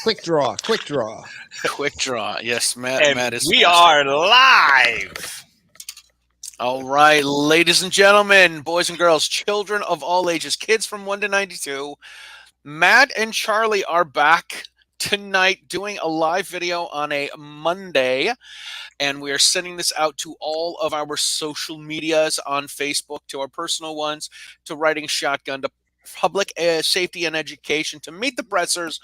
Quick draw. Quick draw. Quick draw. Yes, Matt. And Matt is we fast. are live. All right, ladies and gentlemen, boys and girls, children of all ages, kids from 1 to 92. Matt and Charlie are back tonight doing a live video on a Monday, and we are sending this out to all of our social medias on Facebook, to our personal ones, to Riding Shotgun, to public safety and education, to Meet the Pressers,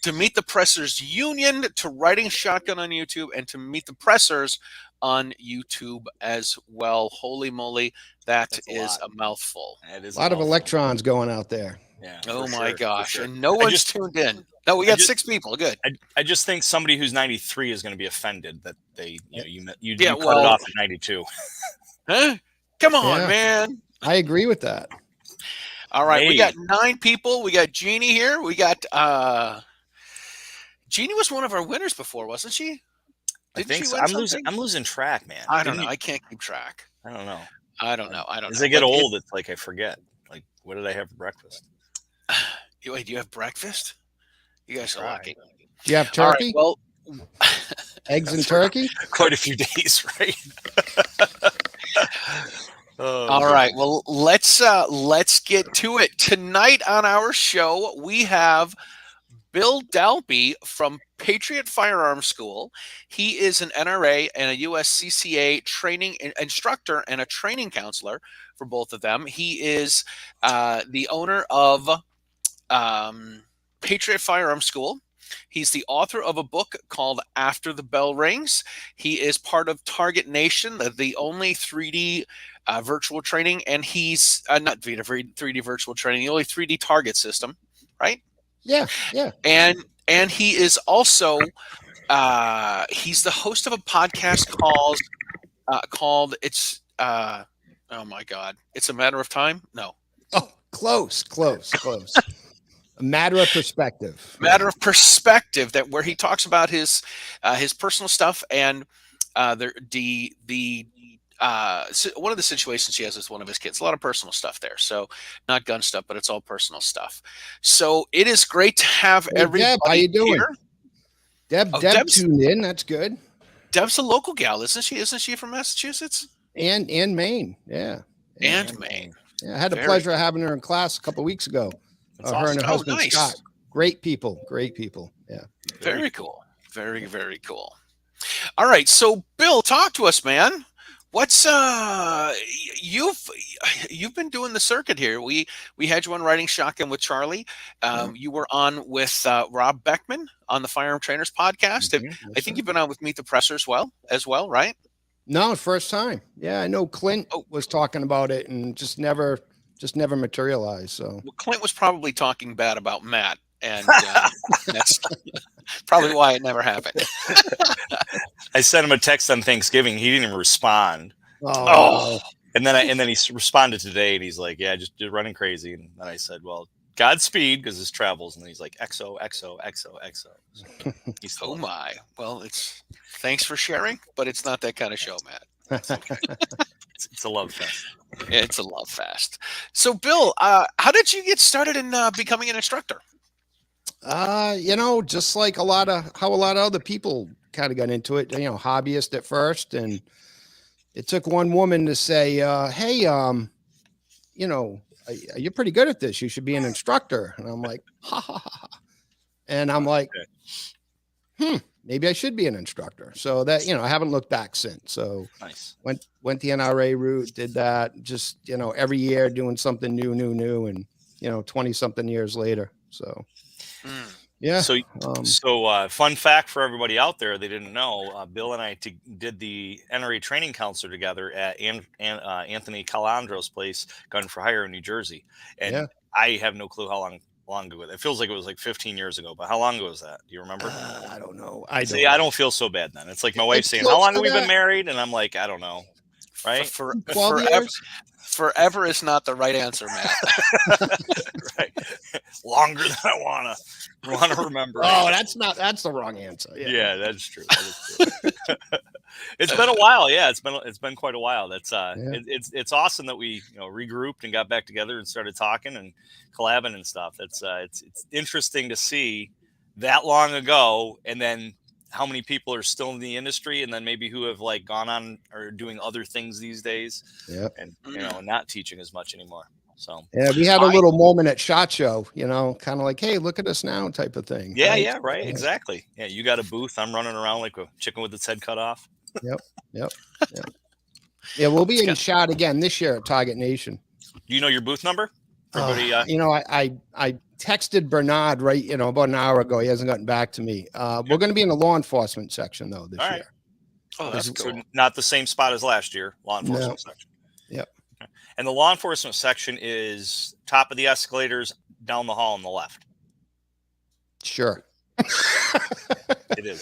to Meet the Pressers Union, to Riding Shotgun on YouTube, and to Meet the Pressers on YouTube as well. Holy moly, that's a mouthful. That is a lot of electrons going out there. Yeah. Oh my gosh. Sure. And no one's tuned in. No, we got 6 people. Good. I just think somebody who's 93 is going to be offended that they, you cut it off at 92. Huh? Come on, man. I agree with that. All right. We got 9 people. We got Jeannie here. We got, Jeannie was one of our winners before, wasn't she? I think so. I'm losing track, man. I don't know. I can't keep track. I don't know. As I get old, it's like I forget. Like, what did I have for breakfast? Wait, do you have breakfast? You guys are lucky. Do you have turkey? Right, well, eggs and turkey? Quite a few days, right? All right. Well, let's get to it. Tonight on our show, we have Bill Dalpe from Patriot Firearms School. He is an NRA and a USCCA training instructor and a training counselor for both of them. He is the owner of Patriot Firearms School. He's the author of a book called After the Bell Rings. He is part of Target Nation, the only 3D virtual training, and he's not 3D virtual training, the only 3D target system, right? Yeah. And he is also he's the host of a podcast called It's oh my God, It's a Matter of Time. No. Oh, close. A matter of perspective. Matter of perspective, that where he talks about his personal stuff and one of the situations he has with one of his kids. A lot of personal stuff there. So not gun stuff, but it's all personal stuff. So it is great to have everybody. Deb, how you doing? Here. Deb tuned in. That's good. Deb's a local gal, isn't she? Isn't she from Massachusetts? And Maine. Yeah. And Maine. Yeah, I had the pleasure of having her in class a couple of weeks ago. Awesome. Her and her husband, nice. Scott. Great people. Yeah. Very cool. Very, very cool. All right. So Bill, talk to us, man. What's you've been doing the circuit here. We had you on Riding Shotgun with Charlie. You were on with Rob Beckman on the Firearm Trainers podcast. I think you've been on with Meet the Pressers as well, right? No, first time. Yeah, I know Clint was talking about it and just never materialized. So Clint was probably talking bad about Matt, and that's probably why it never happened. I sent him a text on Thanksgiving. He didn't even respond. Oh. And then he responded today, and he's like, "Yeah, just running crazy." And then I said, "Well, Godspeed," because his travels. And then he's like, "XO." So oh my! Well, thanks for sharing, but it's not that kind of show, Matt. It's a love fest. It's a love fest. So, Bill, how did you get started in becoming an instructor? Just like how a lot of other people kind of got into it, hobbyist at first. And it took one woman to say, hey, you're pretty good at this. You should be an instructor. And I'm like, ha, ha, ha. And I'm like, maybe I should be an instructor. So that, I haven't looked back since. So nice. Went the NRA route, did that, just, every year doing something new. And, 20 something years later. So. Yeah. So fun fact for everybody out there, they didn't know, Bill and I did the NRA training counselor together at Anthony Calandro's place, Gun for Hire in New Jersey. And I have no clue how long ago. It feels like it was like 15 years ago, but how long ago was that? Do you remember? I don't know. I don't feel so bad then. It's like my wife saying, how long have we been married? And I'm like, I don't know. Right. For 12 years? Forever is not the right answer, Matt. Right. Longer than I want to remember. Oh, that's the wrong answer. Yeah, that's true. It's been a while. Yeah, it's been quite a while. That's it's awesome that we regrouped and got back together and started talking and collabing and stuff. It's interesting to see that long ago, and then how many people are still in the industry, and then maybe who have like gone on or doing other things these days, and not teaching as much anymore. So yeah, we had a little moment at SHOT Show, kind of like, hey, look at us now type of thing. Yeah, right, exactly. Yeah, you got a booth. I'm running around like a chicken with its head cut off. Yep. Yeah, we'll be in SHOT again this year at Target Nation. Do you know your booth number? Everybody, I texted Bernard about an hour ago. He hasn't gotten back to me. We're going to be in the law enforcement section though this year. Oh, that's cool. So not the same spot as last year. Law enforcement section. Yep. Okay. And the law enforcement section is top of the escalators down the hall on the left. Sure. It is.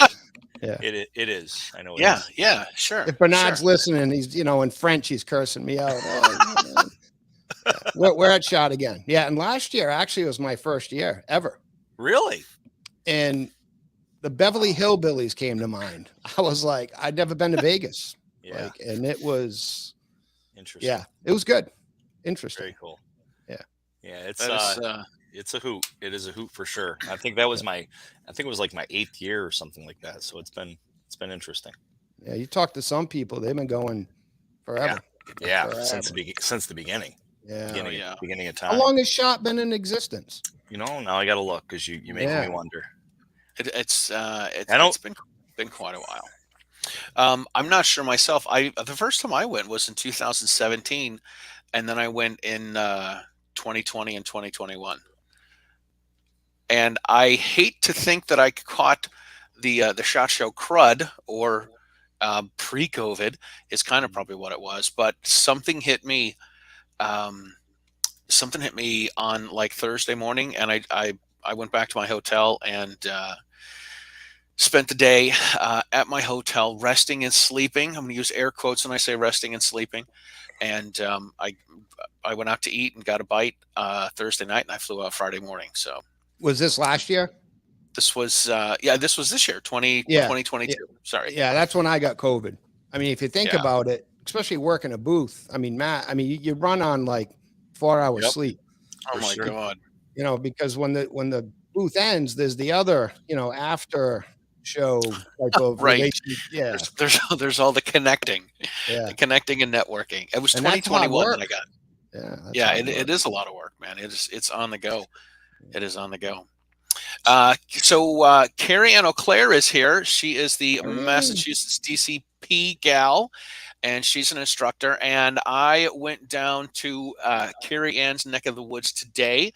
Yeah. It is. I know. Yeah, sure. If Bernard's listening, he's in French, he's cursing me out. We're at SHOT again. Yeah, and last year actually was my first year ever. Really? And the Beverly Hillbillies came to mind. I was like, I'd never been to Vegas. Yeah. And it was interesting. Yeah, it was good. Interesting. Very cool. Yeah. Yeah, it's a hoot. It is a hoot for sure. I think that was I think it was like my 8th year or something like that. So it's been interesting. Yeah, you talk to some people, they've been going forever. Yeah, forever. since the beginning. Yeah. Beginning of time. How long has SHOT been in existence? Now I got to look because you make me wonder. It's been quite a while. I'm not sure myself. The first time I went was in 2017, and then I went in 2020 and 2021. And I hate to think that I caught the SHOT Show crud or pre-COVID is kind of probably what it was, but something hit me. Something hit me on like Thursday morning, and I went back to my hotel and spent the day at my hotel resting and sleeping. I'm going to use air quotes when I say resting and sleeping. And I went out to eat and got a bite Thursday night, and I flew out Friday morning. So was this last year? This was this was this year, 2022. Sorry. Yeah, that's when I got COVID. I mean, if you think about it, especially working a booth. I mean, Matt, you run on like 4 hours sleep. Oh my God. Because when the booth ends, there's the other, after show type of relationship. Yeah. There's all the connecting. Yeah. The connecting and networking. It was 2021 that I got. Yeah. It is a lot of work, man. It's on the go. It is on the go. So Carrie Ann O'Clair is here. She is the Massachusetts DCP gal, and she's an instructor. And I went down to Carrie Ann's neck of the woods today,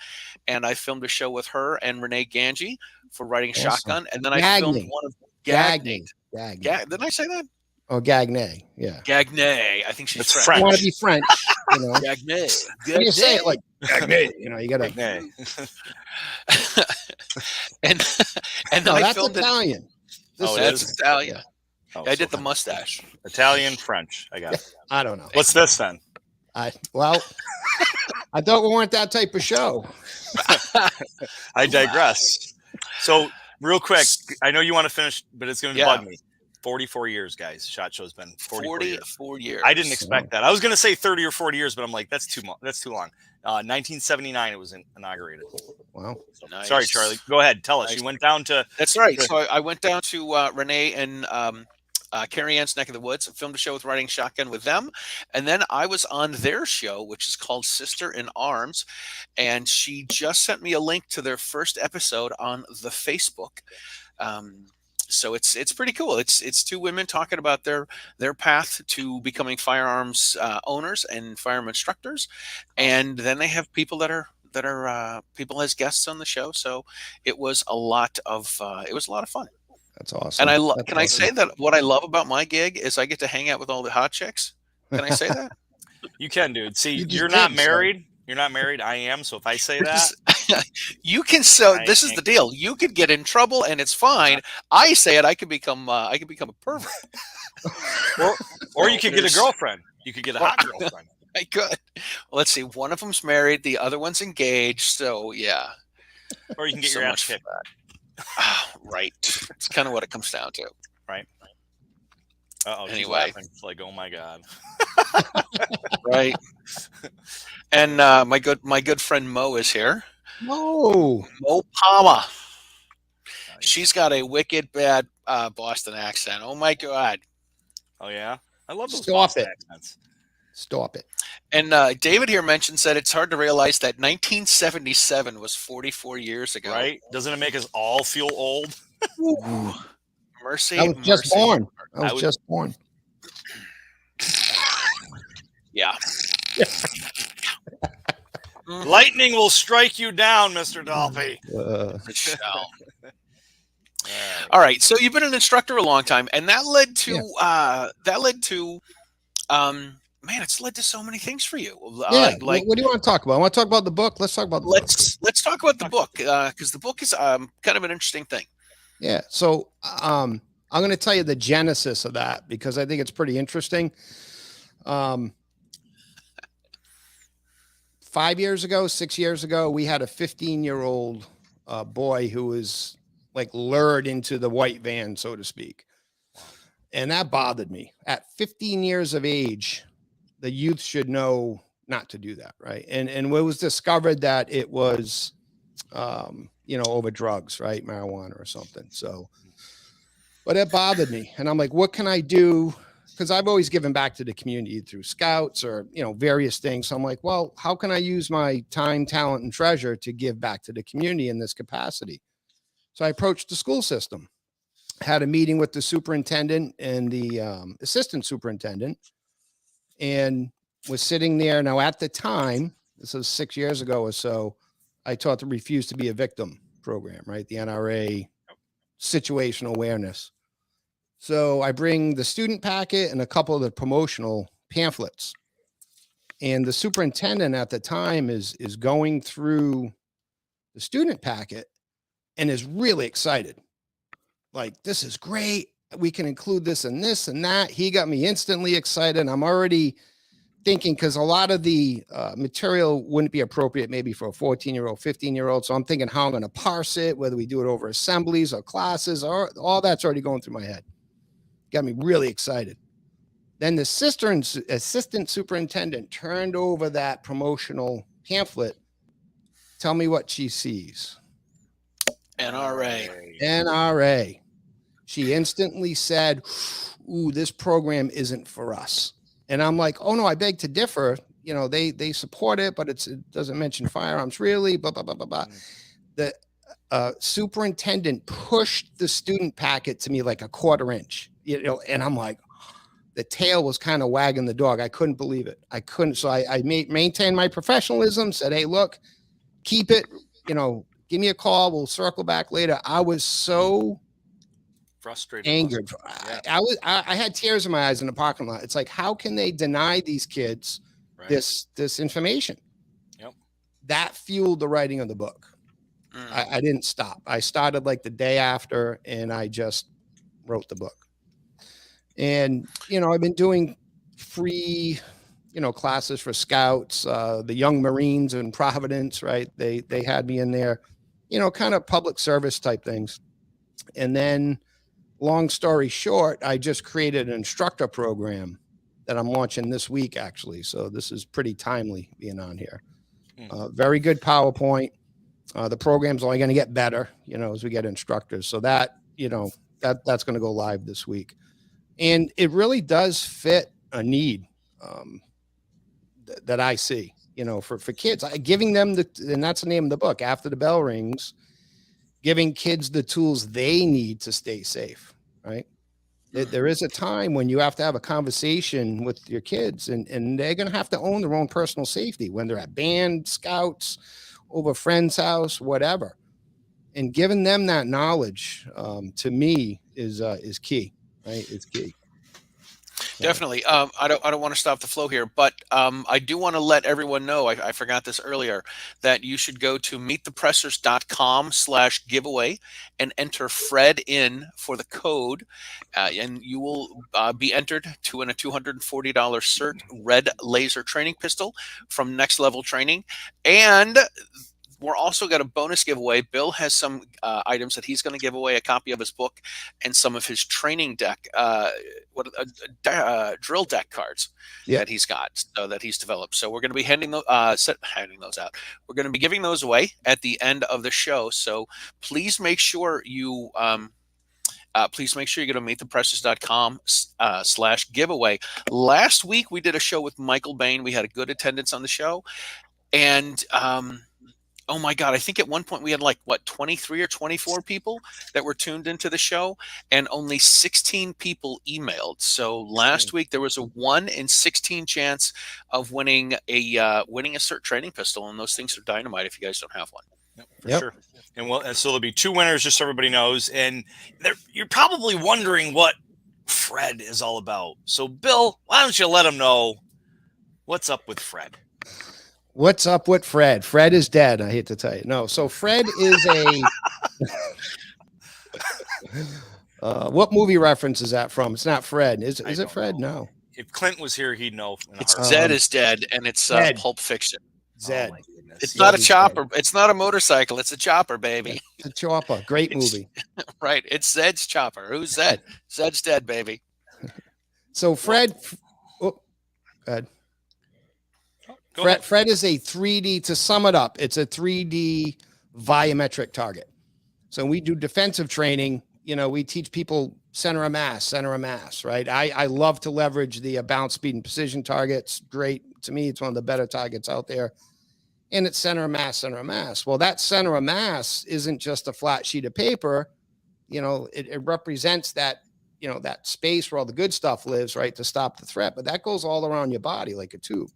and I filmed a show with her and Renee Ganji for writing Shotgun. And then I filmed one of Gagney. Didn't I say that? Oh, Gagney. Yeah. Gagney. I think she's French. You want to be French. Gagney. When you say it like Gagney, you got to. and then I filmed Italian. That's Italian. I did the mustache. Italian, French. I got it. I don't know. What's this then? I thought we weren't that type of show. I digress. So real quick, I know you want to finish, but it's going to bug me. 44 years, guys. SHOT Show's been 44 years. I didn't expect that. I was going to say 30 or 40 years, but I'm like, that's too long. 1979, it was inaugurated. Wow. So, nice. Sorry, Charlie. Go ahead. Tell us. You went down to. That's right. So I went down to Renee and Carrie Ann's neck of the woods. I filmed a show with Riding Shotgun with them. And then I was on their show, which is called Sister in Arms. And she just sent me a link to their first episode on the Facebook. So it's pretty cool. It's two women talking about their path to becoming firearms owners and firearm instructors, and then they have people that are people as guests on the show. So it was a lot of fun. That's awesome. And I say that what I love about my gig is I get to hang out with all the hot chicks. Can I say that? You can, dude. See, you're not married. You're not married. I am. So if I say that, you can. So this is the deal. You could get in trouble, and it's fine. I say it. I could become a pervert. or you could get a girlfriend. You could get a hot girlfriend. I could. Well, let's see. One of them's married. The other one's engaged. So yeah. Or you can get your ass kicked. Right. It's kind of what it comes down to. Right. Anyway, it's like, oh my God. Right. And my good friend Mo is here. Mo Palma. She's got a wicked bad Boston accent. Oh my God. Oh yeah, I love those Stop Boston it. accents. Stop it. And David here mentions that it's hard to realize that 1977 was 44 years ago. Right? Doesn't it make us all feel old? Ooh. Mercy. I was just mercy. born. I was just born. Yeah. Lightning will strike you down, Mr. Dalpe. It shall. All right. So you've been an instructor a long time, and that led to man, it's led to so many things for you. Yeah. Like, what do you want to talk about? I want to talk about the book. Let's talk about the book. Let's talk about the book, because the book is kind of an interesting thing. Yeah. So I'm going to tell you the genesis of that because I think it's pretty interesting. 5 years ago, 6 years ago, we had a 15-year-old boy who was like lured into the white van, so to speak. And that bothered me. At 15 years of age, the youth should know not to do that, right? And it was discovered that it was, over drugs, right? Marijuana or something. So, but it bothered me. And I'm like, what can I do? Because I've always given back to the community through scouts or, various things. So I'm like, well, how can I use my time, talent, and treasure to give back to the community in this capacity? So I approached the school system, had a meeting with the superintendent and the assistant superintendent, and was sitting there. Now, at the time, this was 6 years ago or so, I taught the Refuse to Be a Victim program, right? The NRA situational awareness. So I bring the student packet and a couple of the promotional pamphlets. And the superintendent at the time is going through the student packet and is really excited. Like, this is great. We can include this and this and that. He got me instantly excited. I'm already thinking, because a lot of the material wouldn't be appropriate maybe for a 14-year-old, 15-year-old. So I'm thinking how I'm going to parse it, whether we do it over assemblies or classes, or all that's already going through my head. Got me really excited. Then the assistant superintendent turned over that promotional pamphlet. Tell me what she sees. NRA. She instantly said, ooh, this program isn't for us. And I'm like, oh no, I beg to differ. They support it, but it doesn't mention firearms really, blah, blah, blah, blah, blah. The superintendent pushed the student packet to me like a 1/4 inch, and I'm like, the tail was kind of wagging the dog. I couldn't believe it. I couldn't. So I maintained my professionalism, said, hey, look, keep it, give me a call. We'll circle back later. I was so frustrated, angered. Yeah. I had tears in my eyes in the parking lot. It's like, how can they deny these kids this information? Yep. That fueled the writing of the book. I didn't stop. I started like the day after, and I just wrote the book. And, I've been doing free, classes for scouts, the young Marines in Providence, right? They had me in there, kind of public service type things. And then, long story short, I just created an instructor program that I'm launching this week, actually. So this is pretty timely being on here. Very good PowerPoint. The program's only going to get better, as we get instructors. So that, that's going to go live this week. And it really does fit a need that I see, for kids. Giving them and that's the name of the book, After the Bell Rings, giving kids the tools they need to stay safe, right? There is a time when you have to have a conversation with your kids, and they're going to have to own their own personal safety when they're at band, scouts, over a friend's house, whatever. And giving them that knowledge, to me, is key, right? It's key. Definitely. I don't want to stop the flow here, but I do want to let everyone know, I forgot this earlier, that you should go to meetthepressers.com/giveaway and enter Fred in for the code, and you will be entered to win a $240 SIRT red laser training pistol from Next Level Training. And we're also got a bonus giveaway. Bill has some items that he's going to give away, a copy of his book and some of his training deck, drill deck cards that he's got, so that he's developed. So we're going to be handing those out. We're going to be giving those away at the end of the show. So please make sure you go to meettheprecious.com/giveaway. Last week we did a show with Michael Bain. We had a good attendance on the show, and oh my God, I think at one point we had 23 or 24 people that were tuned into the show, and only 16 people emailed. So last week there was a 1 in 16 chance of winning a SIRT training pistol, and those things are dynamite if you guys don't have one. For sure. And so there'll be 2 winners, just so everybody knows. And you're probably wondering what Fred is all about. So Bill, why don't you let them know what's up with Fred? What's up with Fred? Fred is dead. I hate to tell you. No. So Fred is what movie reference is that from? It's not Fred. Is it Fred? No. If Clint was here, he'd know. It's Zed is dead, and it's Pulp Fiction. Zed. Oh, my goodness. It's not a chopper. It's not a motorcycle. It's a chopper, baby. It's a chopper. Great movie. Right. It's Zed's chopper. Who's Zed? Zed's dead, baby. So Fred. Go ahead. Fred is a 3D, to sum it up, it's a 3D volumetric target. So we do defensive training, we teach people center of mass, right? I love to leverage the bounce, speed, and precision targets. Great. To me, it's one of the better targets out there. And it's center of mass. Well, that center of mass isn't just a flat sheet of paper. It represents that, that space where all the good stuff lives, right, to stop the threat. But that goes all around your body like a tube.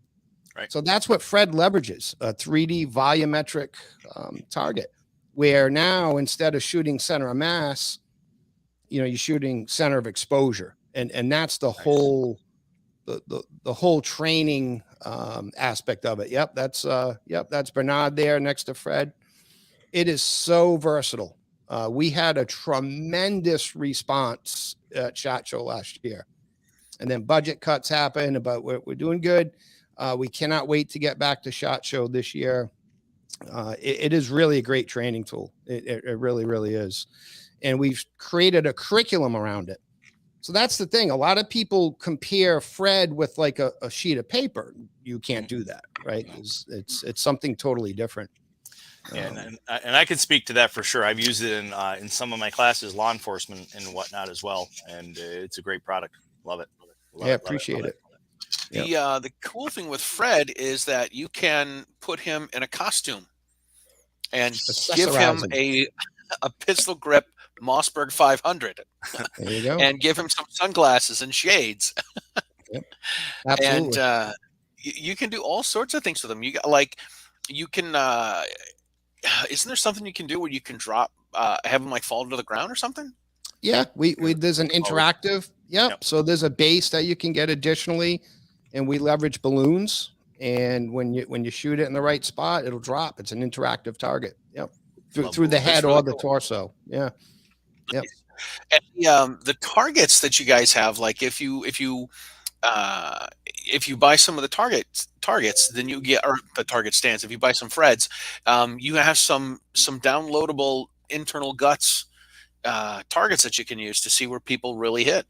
Right. So that's what Fred leverages, a 3D volumetric target, where now instead of shooting center of mass, you're shooting center of exposure. And that's the whole the whole training aspect of it. Yep, that's Bernard there next to Fred. It is so versatile. We had a tremendous response at SHOT Show last year. And then budget cuts happened, but we're doing good. We cannot wait to get back to SHOT Show this year. It is really a great training tool. It really, really is. And we've created a curriculum around it. So that's the thing. A lot of people compare Fred with like a sheet of paper. You can't do that, right? It's something totally different. And I can speak to that for sure. I've used it in some of my classes, law enforcement and whatnot as well. And it's a great product. Love it. Appreciate it. The cool thing with Fred is that you can put him in a costume and give him a pistol grip Mossberg 500. There you go. And give him some sunglasses and shades. Yep. Absolutely. And you can do all sorts of things with them. Isn't there something you can do where you can drop, have them fall to the ground or something? Yeah, there's an interactive. Yep. So there's a base that you can get additionally, and we leverage balloons. And when you shoot it in the right spot, it'll drop. It's an interactive target. Yep. Through the head or the torso. Yeah. Yep. And the targets that you guys have, like if you buy some of the targets, then you get, or the target stands. If you buy some Freds, you have some downloadable internal guts targets that you can use to see where people really hit.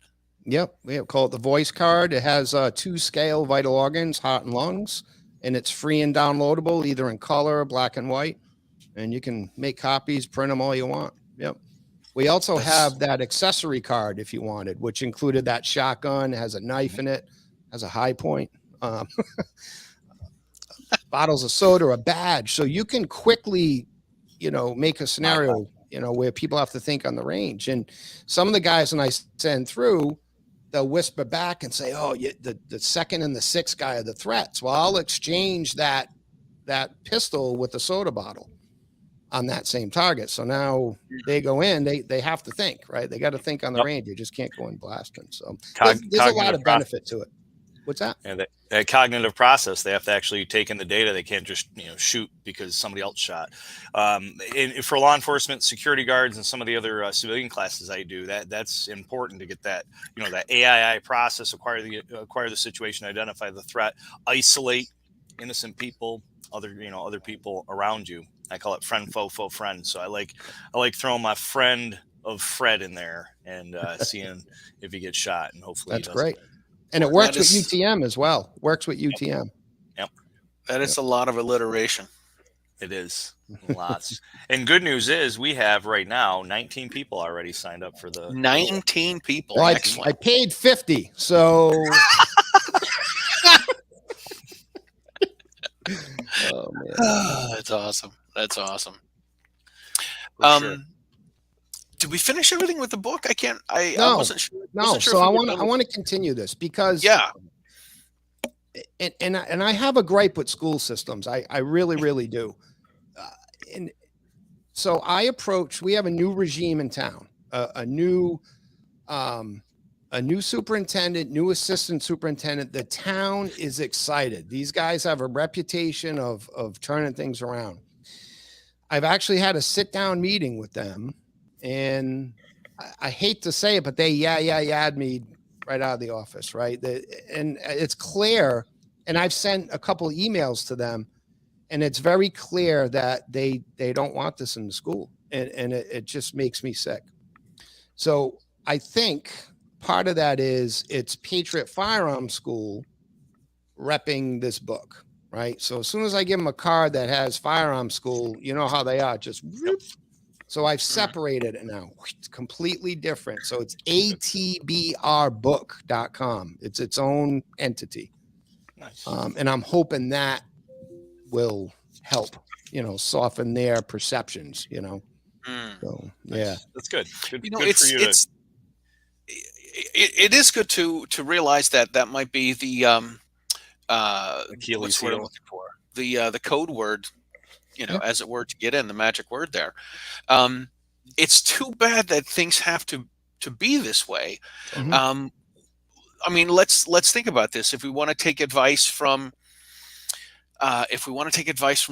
Yep, we call it the voice card. It has 2 scale vital organs, heart and lungs, and it's free and downloadable, either in color, black and white, and you can make copies, print them all you want. Yep. We also have that accessory card if you wanted, which included that shotgun. It has a knife in it, has a high point, bottles of soda, a badge, so you can quickly, make a scenario, where people have to think on the range. And some of the guys when I send through, they'll whisper back and say, "Oh, the second and the sixth guy are the threats." Well, I'll exchange that pistol with the soda bottle on that same target. So now they go in, they have to think, right? They got to think on the range. You just can't go in blasting. So there's a lot of benefit to it. What's that? Yeah, that cognitive process, they have to actually take in the data. They can't just shoot because somebody else shot. For law enforcement, security guards, and some of the other civilian classes I do, that's important to get that that AII process, acquire the situation, identify the threat, isolate innocent people, other people around you. I call it friend, foe, foe, friend. So I like throwing my friend of Fred in there and seeing if he gets shot, and hopefully That's he doesn't. great. And it works with UTM as well. Works with UTM. Yep. That is a lot of alliteration. It is lots. And good news is we have right now 19 people already signed up for the 19 people. Well, I paid 50, so oh man. That's awesome. That's awesome. For sure. Did we finish everything with the book? I No. wasn't sure. No, wasn't sure so if I we were want done with- to continue this because Yeah. and I have a gripe with school systems. I really do. And so we have a new regime in town, a new superintendent, new assistant superintendent. The town is excited. These guys have a reputation of turning things around. I've actually had a sit down meeting with them, and I hate to say it, but they yahed me right out of the office. Right. And it's clear. And I've sent a couple of emails to them, and it's very clear that they don't want this in the school. And it just makes me sick. So I think part of that is it's Patriot Firearms School repping this book, right? So as soon as I give them a card that has Firearms School, you know how they are, just whoop. So I've separated it now. It's completely different. So it's atbrbook.com. It's its own entity. Nice. And I'm hoping that will help, soften their perceptions, So, yeah. That's good. Good, You know, good for you to it is good to realize that might be the Achilles what's the word I'm heel. looking for? The code word, Yeah. as it were, to get in the magic word there. It's too bad that things have to be this way. Mhm. I mean, let's think about this. If we want to take advice from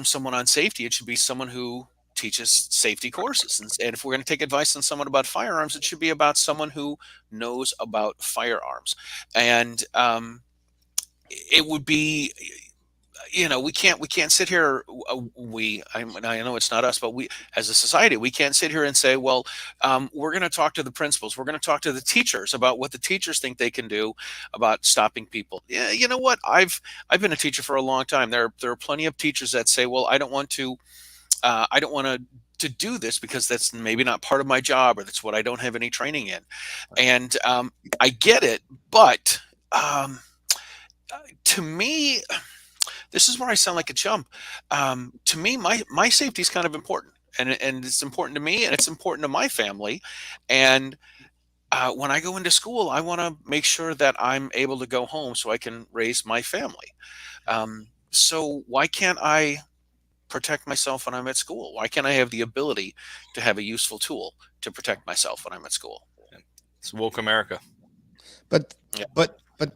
someone on safety, it should be someone who teaches safety courses. And if we're going to take advice on someone about firearms, it should be about someone who knows about firearms. And it would be, we can't sit here. I know it's not us, but we as a society, we can't sit here and say, well, we're going to talk to the principals. We're going to talk to the teachers about what the teachers think they can do about stopping people. Yeah, you know what? I've been a teacher for a long time. There are plenty of teachers that say, well, I don't want to do this because that's maybe not part of my job, or that's what I don't have any training in. And I get it, but to me, this is where I sound like a chump. To me, my safety is kind of important, and it's important to me, and it's important to my family. And when I go into school, I want to make sure that I'm able to go home so I can raise my family. So why can't I protect myself when I'm at school? Why can't I have the ability to have a useful tool to protect myself when I'm at school? It's woke America. But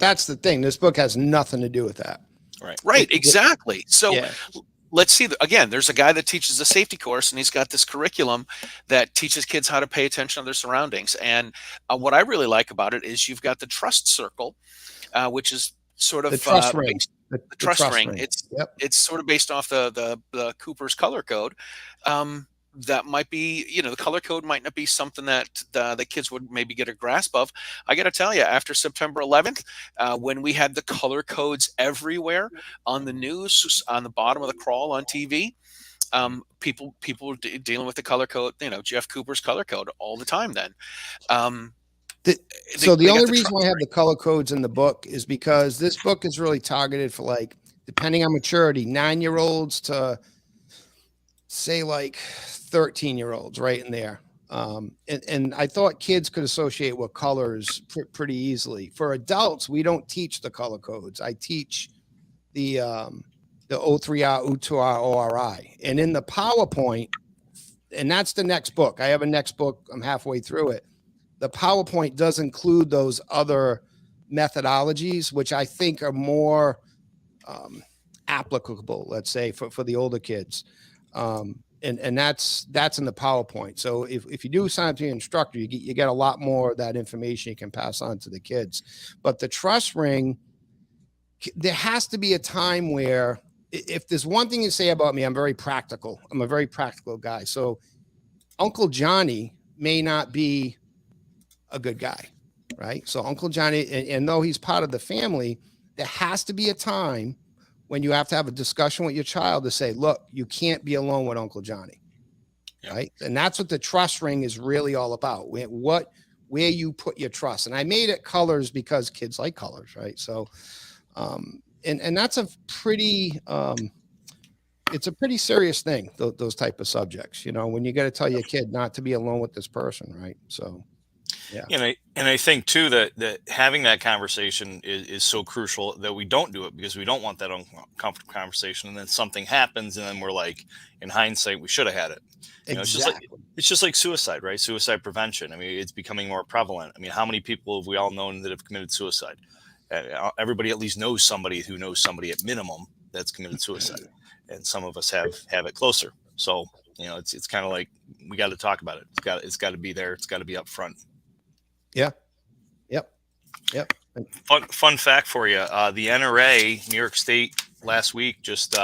that's the thing. This book has nothing to do with that. Right. Exactly. So Yeah. let's see. Again, there's a guy that teaches a safety course, and he's got this curriculum that teaches kids how to pay attention to their surroundings. And what I really like about it is you've got the trust circle, which is sort of The trust ring. the trust ring. ring. It's sort of based off the Cooper's color code. That might be, the color code might not be something that the kids would maybe get a grasp of. I got to tell you, after September 11th, when we had the color codes everywhere on the news, on the bottom of the crawl on TV, people were dealing with the color code, Jeff Cooper's color code all the time then. So the only reason why I have the color codes in the book is because this book is really targeted for, like, depending on maturity, 9-year-olds to say like 13-year-olds, right in there. And I thought kids could associate with colors pretty easily. For adults, we don't teach the color codes. I teach the O3R, U2R, ORI. And in the PowerPoint, and that's the next book. I have a next book. I'm halfway through it. The PowerPoint does include those other methodologies, which I think are more applicable, let's say, for the older kids. And that's in the PowerPoint. So if you do sign up to your instructor, you get a lot more of that information you can pass on to the kids. But the trust ring, there has to be a time where if there's one thing you say about me, I'm very practical. I'm a very practical guy. So Uncle Johnny may not be a good guy, right? So Uncle Johnny, and though he's part of the family, there has to be a time when you have to have a discussion with your child to say, look, you can't be alone with Uncle Johnny. Yep. Right. And that's what the trust ring is really all about. Where you put your trust. And I made it colors because kids like colors. Right. So, and that's a pretty, it's a pretty serious thing, those type of subjects, you know, when you got to tell your kid not to be alone with this person. Right. So, yeah. And I think too that having that conversation is so crucial that we don't do it because we don't want that uncomfortable conversation, and then something happens, and then we're like, in hindsight, we should have had it. You know, it's just like suicide, right? Suicide prevention. I mean, it's becoming more prevalent. I mean, how many people have we all known that have committed suicide? Everybody at least knows somebody who knows somebody at minimum that's committed suicide, and some of us have it closer. So, you know, it's kind of like we got to talk about it. It's got to be there. It's got to be up front. Yeah. Yep. Fun fact for you. The NRA, New York State, last week just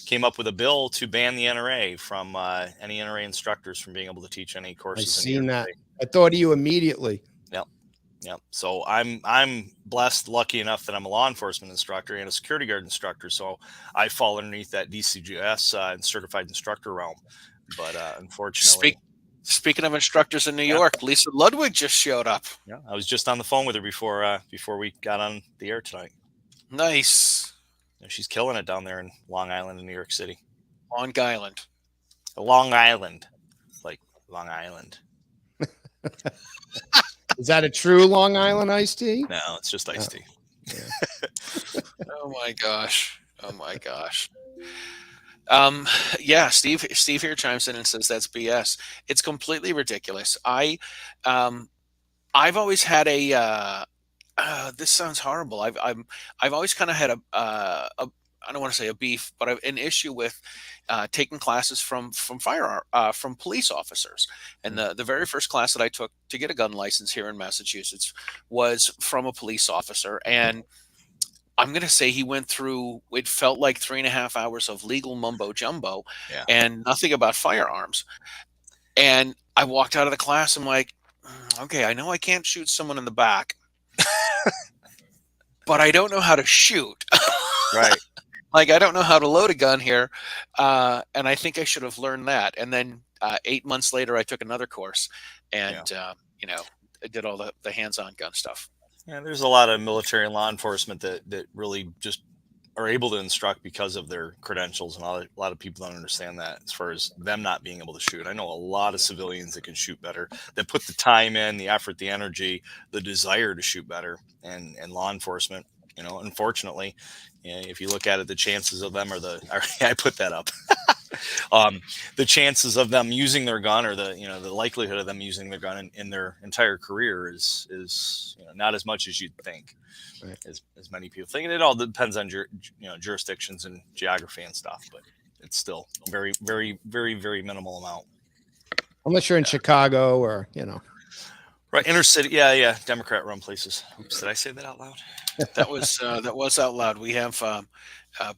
came up with a bill to ban the NRA from any NRA instructors from being able to teach any courses. I've seen that. I thought of you immediately. Yep. So I'm blessed, lucky enough that I'm a law enforcement instructor and a security guard instructor. So I fall underneath that DCGS and certified instructor realm. But unfortunately. Speaking of instructors in New York, Lisa Ludwig just showed up. Yeah, I was just on the phone with her before we got on the air tonight. Nice. Yeah, she's killing it down there in Long Island in New York City. Long Island. Long Island. Like Long Island. Is that a true Long Island iced tea? No, it's just iced tea. Yeah. Oh my gosh. Yeah, Steve here chimes in and says that's BS. It's completely ridiculous. I've always had a this sounds horrible. I've always kind of had a I don't want to say a beef, but an issue with taking classes from police officers. And the very first class that I took to get a gun license here in Massachusetts was from a police officer, and I'm going to say he went through, it felt like 3.5 hours of legal mumbo jumbo and nothing about firearms. And I walked out of the class. I'm like, okay, I know I can't shoot someone in the back, but I don't know how to shoot. Right. Like, I don't know how to load a gun here. And I think I should have learned that. And then 8 months later, I took another course and, you know, I did all the hands-on gun stuff. Yeah, there's a lot of military and law enforcement that really just are able to instruct because of their credentials, and a lot of people don't understand that as far as them not being able to shoot. I know a lot of civilians that can shoot better, that put the time in, the effort, the energy, the desire to shoot better, and law enforcement, you know, unfortunately, you know, if you look at it, the chances of them I put that up. The chances of them using their gun, or the likelihood of them using their gun in their entire career is you know, not as much as you'd think, right, as many people think. And it all depends on jurisdictions and geography and stuff, but it's still very, very, very, very minimal amount. Unless you're in Chicago or, you know. Right, inner city, yeah, Democrat-run places. Oops, did I say that out loud? That was out loud. We have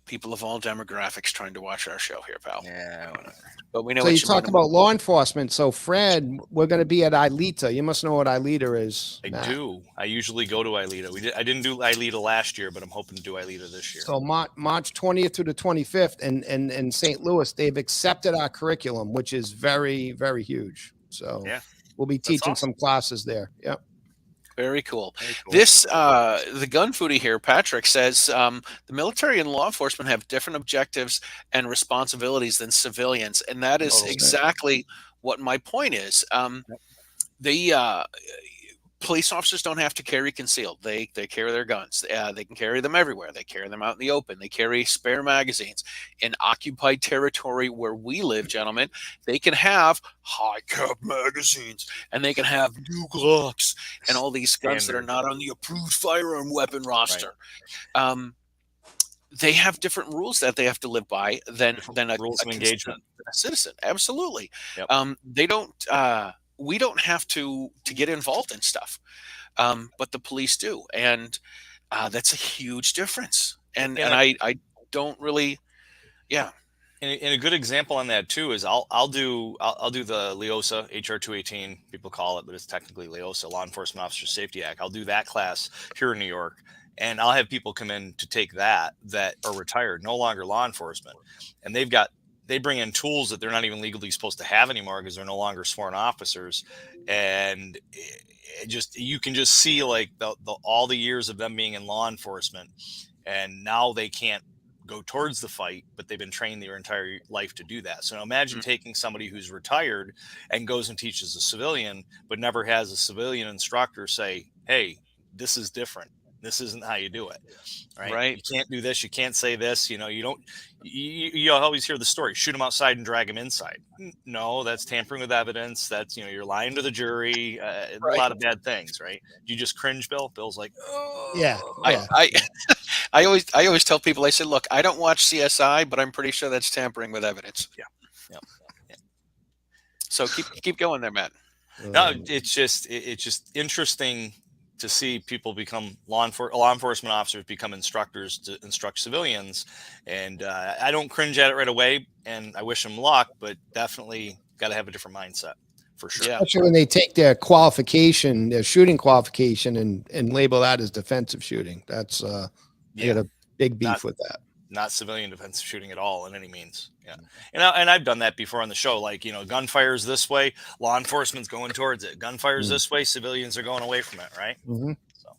people of all demographics trying to watch our show here, pal. Yeah, whatever. But we know. So you talk about law enforcement. So Fred, we're going to be at ILETA. You must know what ILETA is. I do. I usually go to ILETA. I didn't do ILETA last year, but I'm hoping to do ILETA this year. So March 20th to the 25th, in St. Louis, they've accepted our curriculum, which is very, very huge. So yeah, we'll be teaching some classes there. Yep. Very cool. This, the gun foodie here, Patrick, says the military and law enforcement have different objectives and responsibilities than civilians. And that is exactly what my point is. The police officers don't have to carry concealed. They carry their guns. They can carry them everywhere. They carry them out in the open. They carry spare magazines. In occupied territory where we live, gentlemen, they can have high cap magazines, and they can have new Glocks and all these guns that are not on the approved firearm weapon roster. Right. They have different rules that they have to live by than rules of engagement. A citizen. Absolutely. Yep. They don't. We don't have to get involved in stuff, but the police do, and that's a huge difference. And I don't really Yeah. And a good example on that too is I'll do the LEOSA HR-218, people call it, but it's technically LEOSA, Law Enforcement Officer Safety Act. I'll do that class here in New York, and I'll have people come in to take that are retired, no longer law enforcement, and they bring in tools that they're not even legally supposed to have anymore because they're no longer sworn officers, and you can just see like all the years of them being in law enforcement, and now they can't go towards the fight, but they've been trained their entire life to do that. So imagine taking somebody who's retired and goes and teaches a civilian, but never has a civilian instructor say, hey, this is different. This isn't how you do it. Right. You can't do this. You can't say this. You don't, you always hear the story, shoot them outside and drag them inside. No, that's tampering with evidence. That's, you're lying to the jury. A lot of bad things, right? You just cringe, Bill. Bill's like, oh. Yeah. I always tell people, I said, look, I don't watch CSI, but I'm pretty sure that's tampering with evidence. Yeah. So keep going there, Matt. No, it's just interesting to see people become law enforcement officers, become instructors to instruct civilians. And I don't cringe at it right away, and I wish them luck, but definitely got to have a different mindset for sure. Yeah. Especially when they take their qualification, their shooting qualification, and label that as defensive shooting. That's I got a big beef with that. Not civilian defensive shooting at all in any means. Yeah. And I've done that before on the show. Like, gunfire's this way, law enforcement's going towards it. Gunfire's this way, civilians are going away from it. Right. Mm-hmm. So.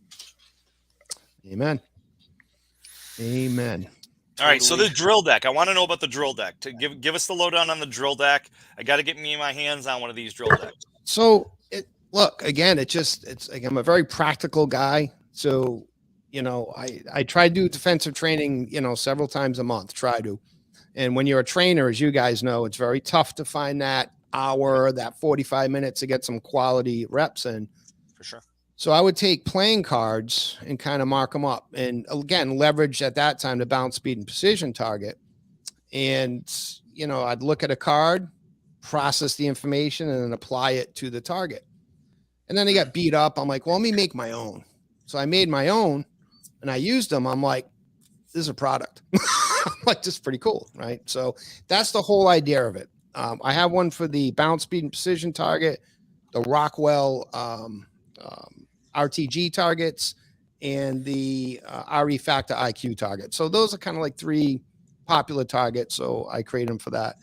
Amen. All right. So the drill deck, I want to know about the drill deck. To give us the lowdown on the drill deck. I got to get my hands on one of these drill decks. So look, again, I'm a very practical guy. So, I try to do defensive training, several times a month, And when you're a trainer, as you guys know, it's very tough to find that hour, that 45 minutes to get some quality reps in. For sure. So I would take playing cards and kind of mark them up. And again, leverage at that time the bounce, speed, and precision target. And, I'd look at a card, process the information, and then apply it to the target. And then they got beat up. I'm like, well, let me make my own. So I made my own. And I used them. I'm like, this is a product. I'm like, this is pretty cool, right? So that's the whole idea of it. I have one for the bounce, speed, and precision target, the Rockwell RTG targets, and the RE Factor IQ target. So those are kind of like three popular targets. So I create them for that.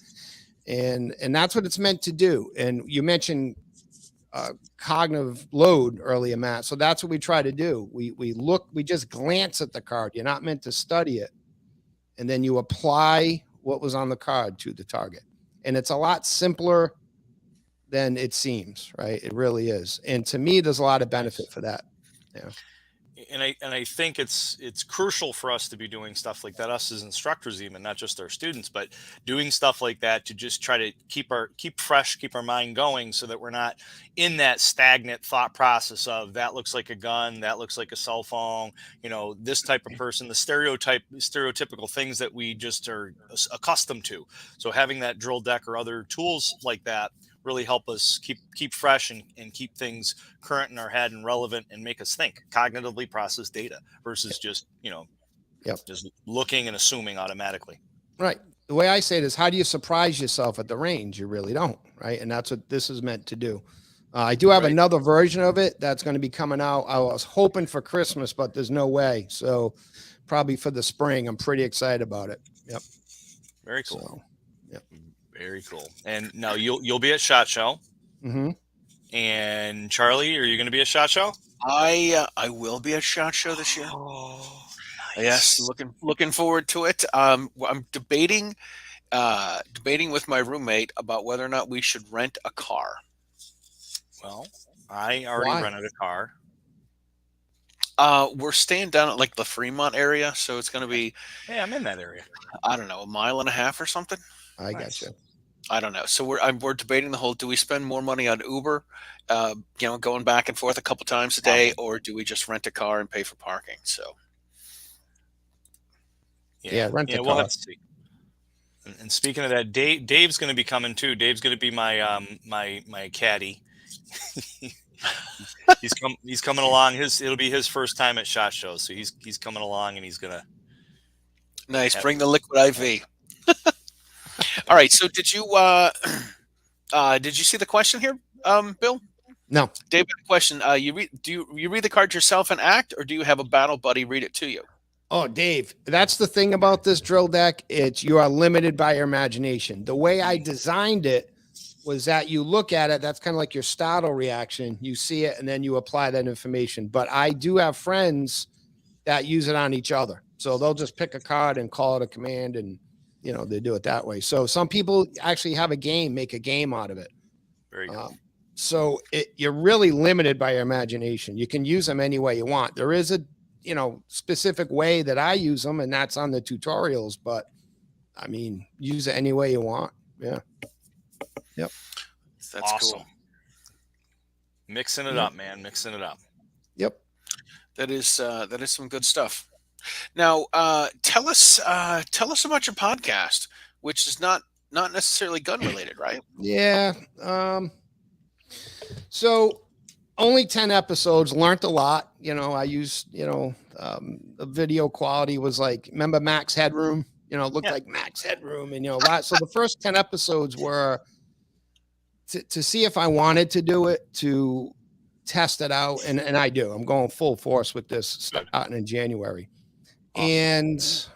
And that's what it's meant to do. And you mentioned cognitive load earlier, Matt. So that's what we try to do. We just glance at the card. You're not meant to study it. And then you apply what was on the card to the target. And it's a lot simpler than it seems, right? It really is. And to me, there's a lot of benefit for that. Yeah. And I think it's crucial for us to be doing stuff like that, us as instructors, even not just our students, but doing stuff like that to just try to keep fresh, keep our mind going, so that we're not in that stagnant thought process of that looks like a gun, that looks like a cell phone, this type of person, the stereotypical things that we just are accustomed to. So having that drill deck or other tools like that really help us keep fresh and keep things current in our head and relevant, and make us think, cognitively process data versus just, just looking and assuming automatically. Right. The way I say it is, how do you surprise yourself at the range? You really don't. Right. And that's what this is meant to do. I do have another version of it that's going to be coming out. I was hoping for Christmas, but there's no way. So probably for the spring. I'm pretty excited about it. Yep. Very cool. So, yep. Very cool. And now you'll be at SHOT Show. Mm-hmm. And Charlie, are you going to be at SHOT Show? I will be at SHOT Show this year. Oh, nice. Yes, looking forward to it. I'm debating with my roommate about whether or not we should rent a car. Well, I already rented a car. We're staying down at like the Fremont area, so it's going to be. Hey, I'm in that area. I don't know, a mile and a half or something. I got you. I don't know. So we're debating the whole: do we spend more money on Uber, going back and forth a couple times a day, or do we just rent a car and pay for parking? So. Yeah, rent a car. We'll have to see. And speaking of that, Dave's going to be coming too. Dave's going to be my my caddy. he's coming along. It'll be his first time at SHOT Show, so he's coming along, and he's gonna. Nice. Bring the liquid IV. All right. So did you see the question here, Bill? No. David, question. Do you read the card yourself and act, or do you have a battle buddy read it to you? Oh, Dave, that's the thing about this drill deck. You are limited by your imagination. The way I designed it was that you look at it, that's kind of like your startle reaction. You see it and then you apply that information. But I do have friends that use it on each other. So they'll just pick a card and call it a command, and they do it that way. So some people actually have a game, make a game out of it. Very good. So you're really limited by your imagination. You can use them any way you want. There is a specific way that I use them, and that's on the tutorials, but I mean, use it any way you want. Yeah. Yep. That's awesome. Cool. Mixing it up, man. Mixing it up. Yep. That is some good stuff. Now, tell us about your podcast, which is not necessarily gun related, right? Yeah. So only 10 episodes, learned a lot. I used, the video quality was like, remember Max Headroom? Looked like Max Headroom, and, so the first 10 episodes were to see if I wanted to do it, to test it out. And I do. I'm going full force with this starting in January. Awesome. And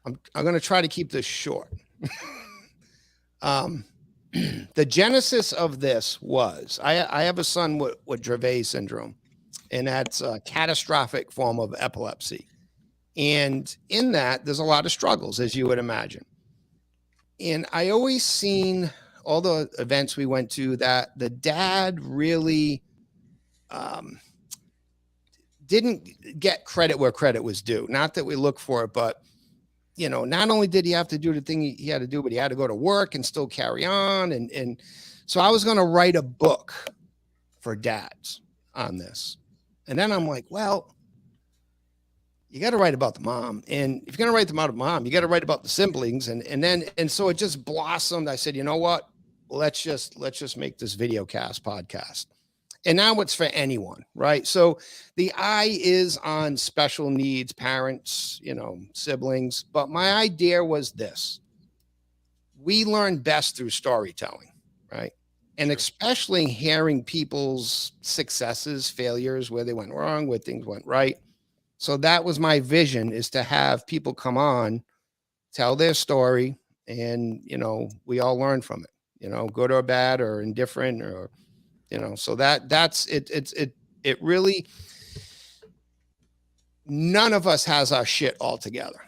I'm going to try to keep this short. The genesis of this was I have a son with Dravet syndrome, and that's a catastrophic form of epilepsy. And in that, there's a lot of struggles, as you would imagine. And I always seen all the events we went to that the dad really didn't get credit where credit was due. Not that we look for it, but not only did he have to do the thing he had to do, but he had to go to work and still carry on. And so I was going to write a book for dads on this. And then I'm like, well, you got to write about the mom. And if you're going to write about the mom, you got to write about the siblings. And so it just blossomed. I said, you know what? Let's just make this video cast podcast. And now it's for anyone, right? So the eye is on special needs parents, siblings. But my idea was this. We learn best through storytelling, right? And especially hearing people's successes, failures, where they went wrong, where things went right. So that was my vision, is to have people come on, tell their story, and, we all learn from it, good or bad or indifferent, or, so that's it. It really, none of us has our shit all together.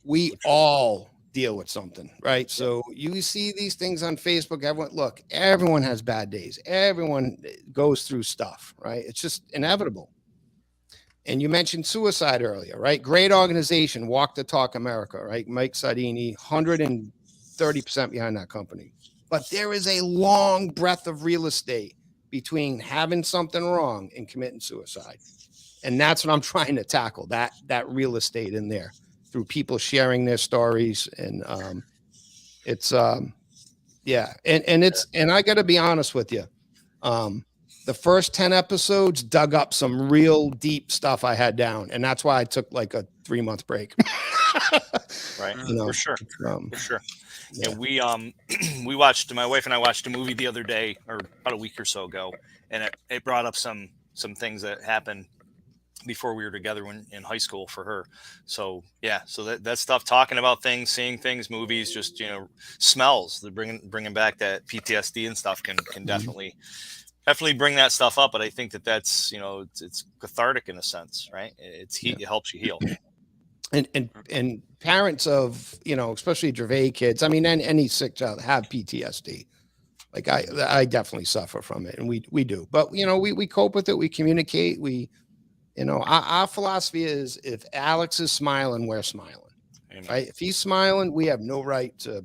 We all deal with something, right? So you see these things on Facebook, everyone has bad days. Everyone goes through stuff, right? It's just inevitable. And you mentioned suicide earlier, right? Great organization, Walk the Talk America, right? Mike Sardini, 130% behind that company. But there is a long breadth of real estate between having something wrong and committing suicide. And that's what I'm trying to tackle, that real estate in there, through people sharing their stories. And it's yeah. And I got to be honest with you. The first 10 episodes dug up some real deep stuff I had down. And that's why I took like a 3-month break. Right. For sure. For sure. Yeah. And we watched, my wife and I watched a movie the other day, or about a week or so ago. And it brought up some things that happened before we were together in high school for her. So yeah, so that stuff, talking about things, seeing things, movies, just, smells, bringing back that PTSD and stuff can definitely bring that stuff up. But I think that's, it's cathartic in a sense, right? It helps you heal. And parents of, especially Dravet kids, I mean, any sick child have PTSD. Like I definitely suffer from it, and we do, but we cope with it. We communicate. Our philosophy is, if Alex is smiling, we're smiling. Amen. Right? If he's smiling, we have no right to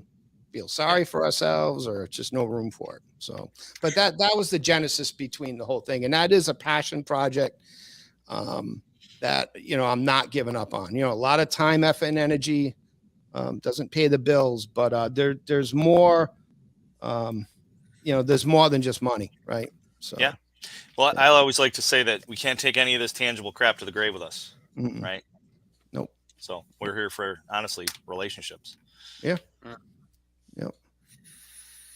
feel sorry for ourselves, or just no room for it. So, but that was the genesis between the whole thing. And that is a passion project that, I'm not giving up on. A lot of time, effort, and energy, doesn't pay the bills, but there's more, there's more than just money, right? So yeah. Well, I always like to say that we can't take any of this tangible crap to the grave with us, right? Nope. So we're here for, honestly, relationships. Yeah. Yep.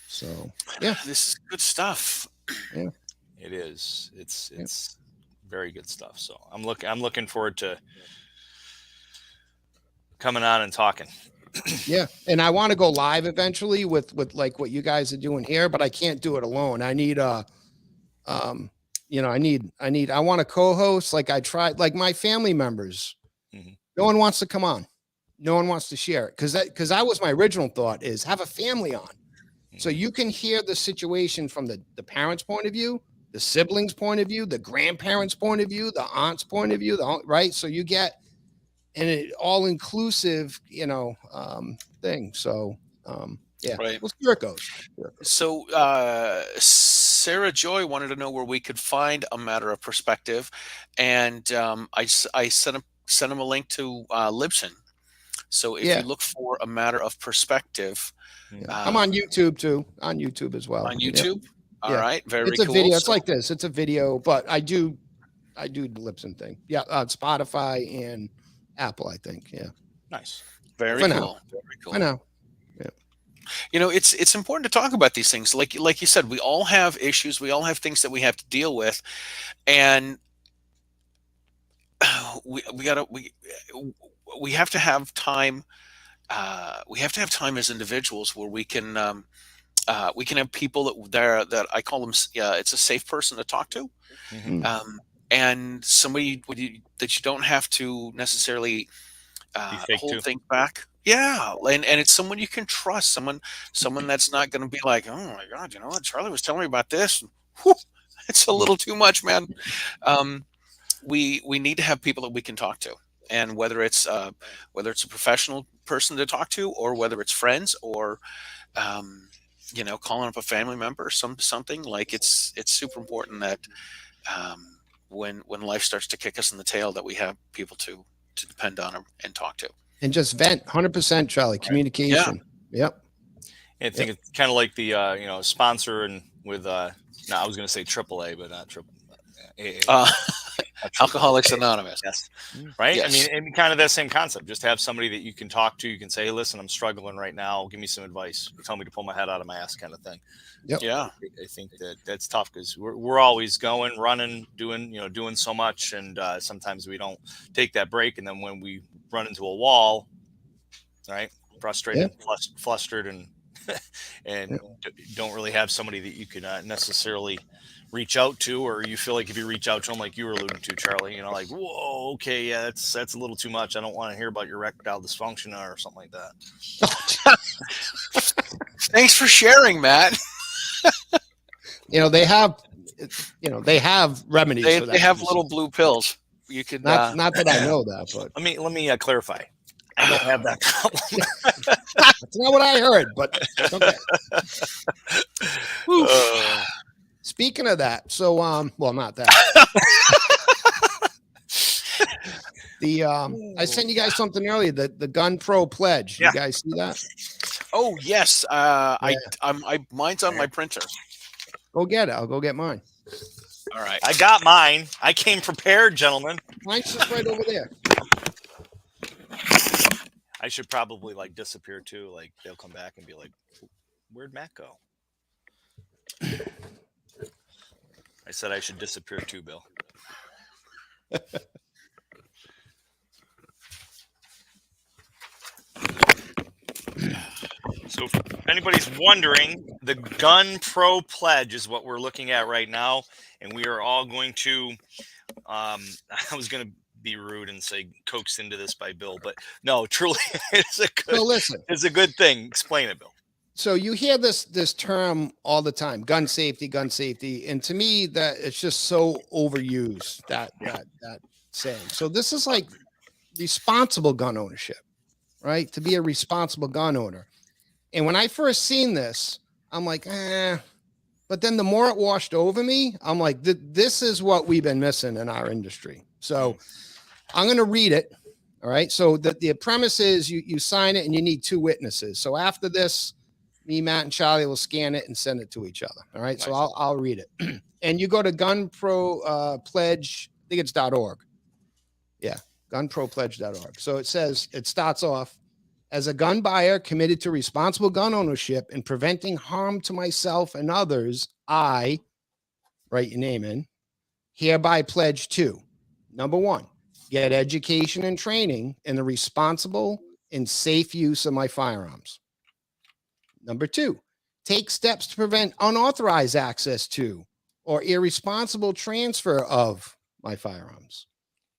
So yeah, This is good stuff. yeah. It is. It's very good stuff. So I'm looking forward to coming on and talking. Yeah. And I want to go live eventually with like what you guys are doing here, but I can't do it alone. I need I want a co-host. Like I tried, like my family members, no one wants to come on. No one wants to share it. Cause that was my original thought, is have a family on. So you can hear the situation from the parents' point of view, the siblings' point of view, the grandparents' point of view, the aunt's point of view, right? So you get an all-inclusive, thing. So, yeah, Right. we'll see where it goes. So Sarah Joy wanted to know where we could find A Matter of Perspective, and I sent him a link to Libsyn. So if you look for A Matter of Perspective, I'm on YouTube too. On YouTube as well. On YouTube. Yeah. All right. Very it's a cool. video. It's like this. It's a video, but I do the Libsyn thing. Yeah, on Spotify and Apple, I think. Yeah. Nice. Very For cool. now. Very cool. I know. Yeah. It's important to talk about these things. Like you said, we all have issues. We all have things that we have to deal with, and we have to have time. We have to have time as individuals where we can have people that I call them. It's a safe person to talk to, and somebody that you don't have to necessarily hold things back. Yeah, and it's someone you can trust. Someone that's not going to be like, oh my God, you know what? Charlie was telling me about this. Whew, it's a little too much, man. We need to have people that we can talk to, and whether it's a professional person to talk to, or whether it's friends, or calling up a family member, something like it's super important that when life starts to kick us in the tail, that we have people to depend on and talk to. And just vent. 100%, Charlie. Communication. Yeah. Yep. I think it's kind of like the sponsor, and with I was going to say AAA, but not triple. Alcoholics Anonymous. Yes. Right. Yes. I mean, and kind of that same concept. Just have somebody that you can talk to. You can say, hey, listen, I'm struggling right now. Give me some advice. Tell me to pull my head out of my ass, kind of thing. Yep. Yeah. I think that's tough, because we're always going, running, doing so much, and sometimes we don't take that break, and then when we run into a wall, right, frustrated, flustered, and don't really have somebody that you can necessarily reach out to, or you feel like if you reach out to them, like you were alluding to, Charlie, like, whoa, okay, yeah, that's a little too much. I don't want to hear about your erectile dysfunction or something like that. Thanks for sharing, Matt. They have remedies for that. They have little blue pills. You could not that I know that, but let me clarify. I don't have that problem. That's not what I heard, but okay. Speaking of that, so not that. I sent you guys something earlier, the Gun Pro Pledge. You guys see that? Oh yes. Mine's on my printer. Go get it. I'll go get mine. All right. I got mine. I came prepared, gentlemen. Mine's just right over there. I should probably disappear too. Like they'll come back and be like, "Where'd Matt go?" I said I should disappear too, Bill. So if anybody's wondering, the Gun Pro Pledge is what we're looking at right now. And we are all going to, I was going to be rude and say coaxed into this by Bill, but no, truly it's a good thing. Explain it, Bill. So you hear this term all the time, gun safety. And to me, that it's just so overused, that saying. So this is like responsible gun ownership, right? To be a responsible gun owner. And when I first seen this, I'm like, but then the more it washed over me, I'm like, this is what we've been missing in our industry. So I'm going to read it. All right. So the premise is you sign it and you need 2 witnesses. So after this, me, Matt, and Charlie will scan it and send it to each other. All right. Nice. So I'll read it. And you go to Gun Pro Pledge, I think it's .org. Yeah. gunpropledge.org. So it starts off, as a gun buyer committed to responsible gun ownership and preventing harm to myself and others, I, write your name in, hereby pledge to, number one, get education and training in the responsible and safe use of my firearms. Number two, take steps to prevent unauthorized access to or irresponsible transfer of my firearms.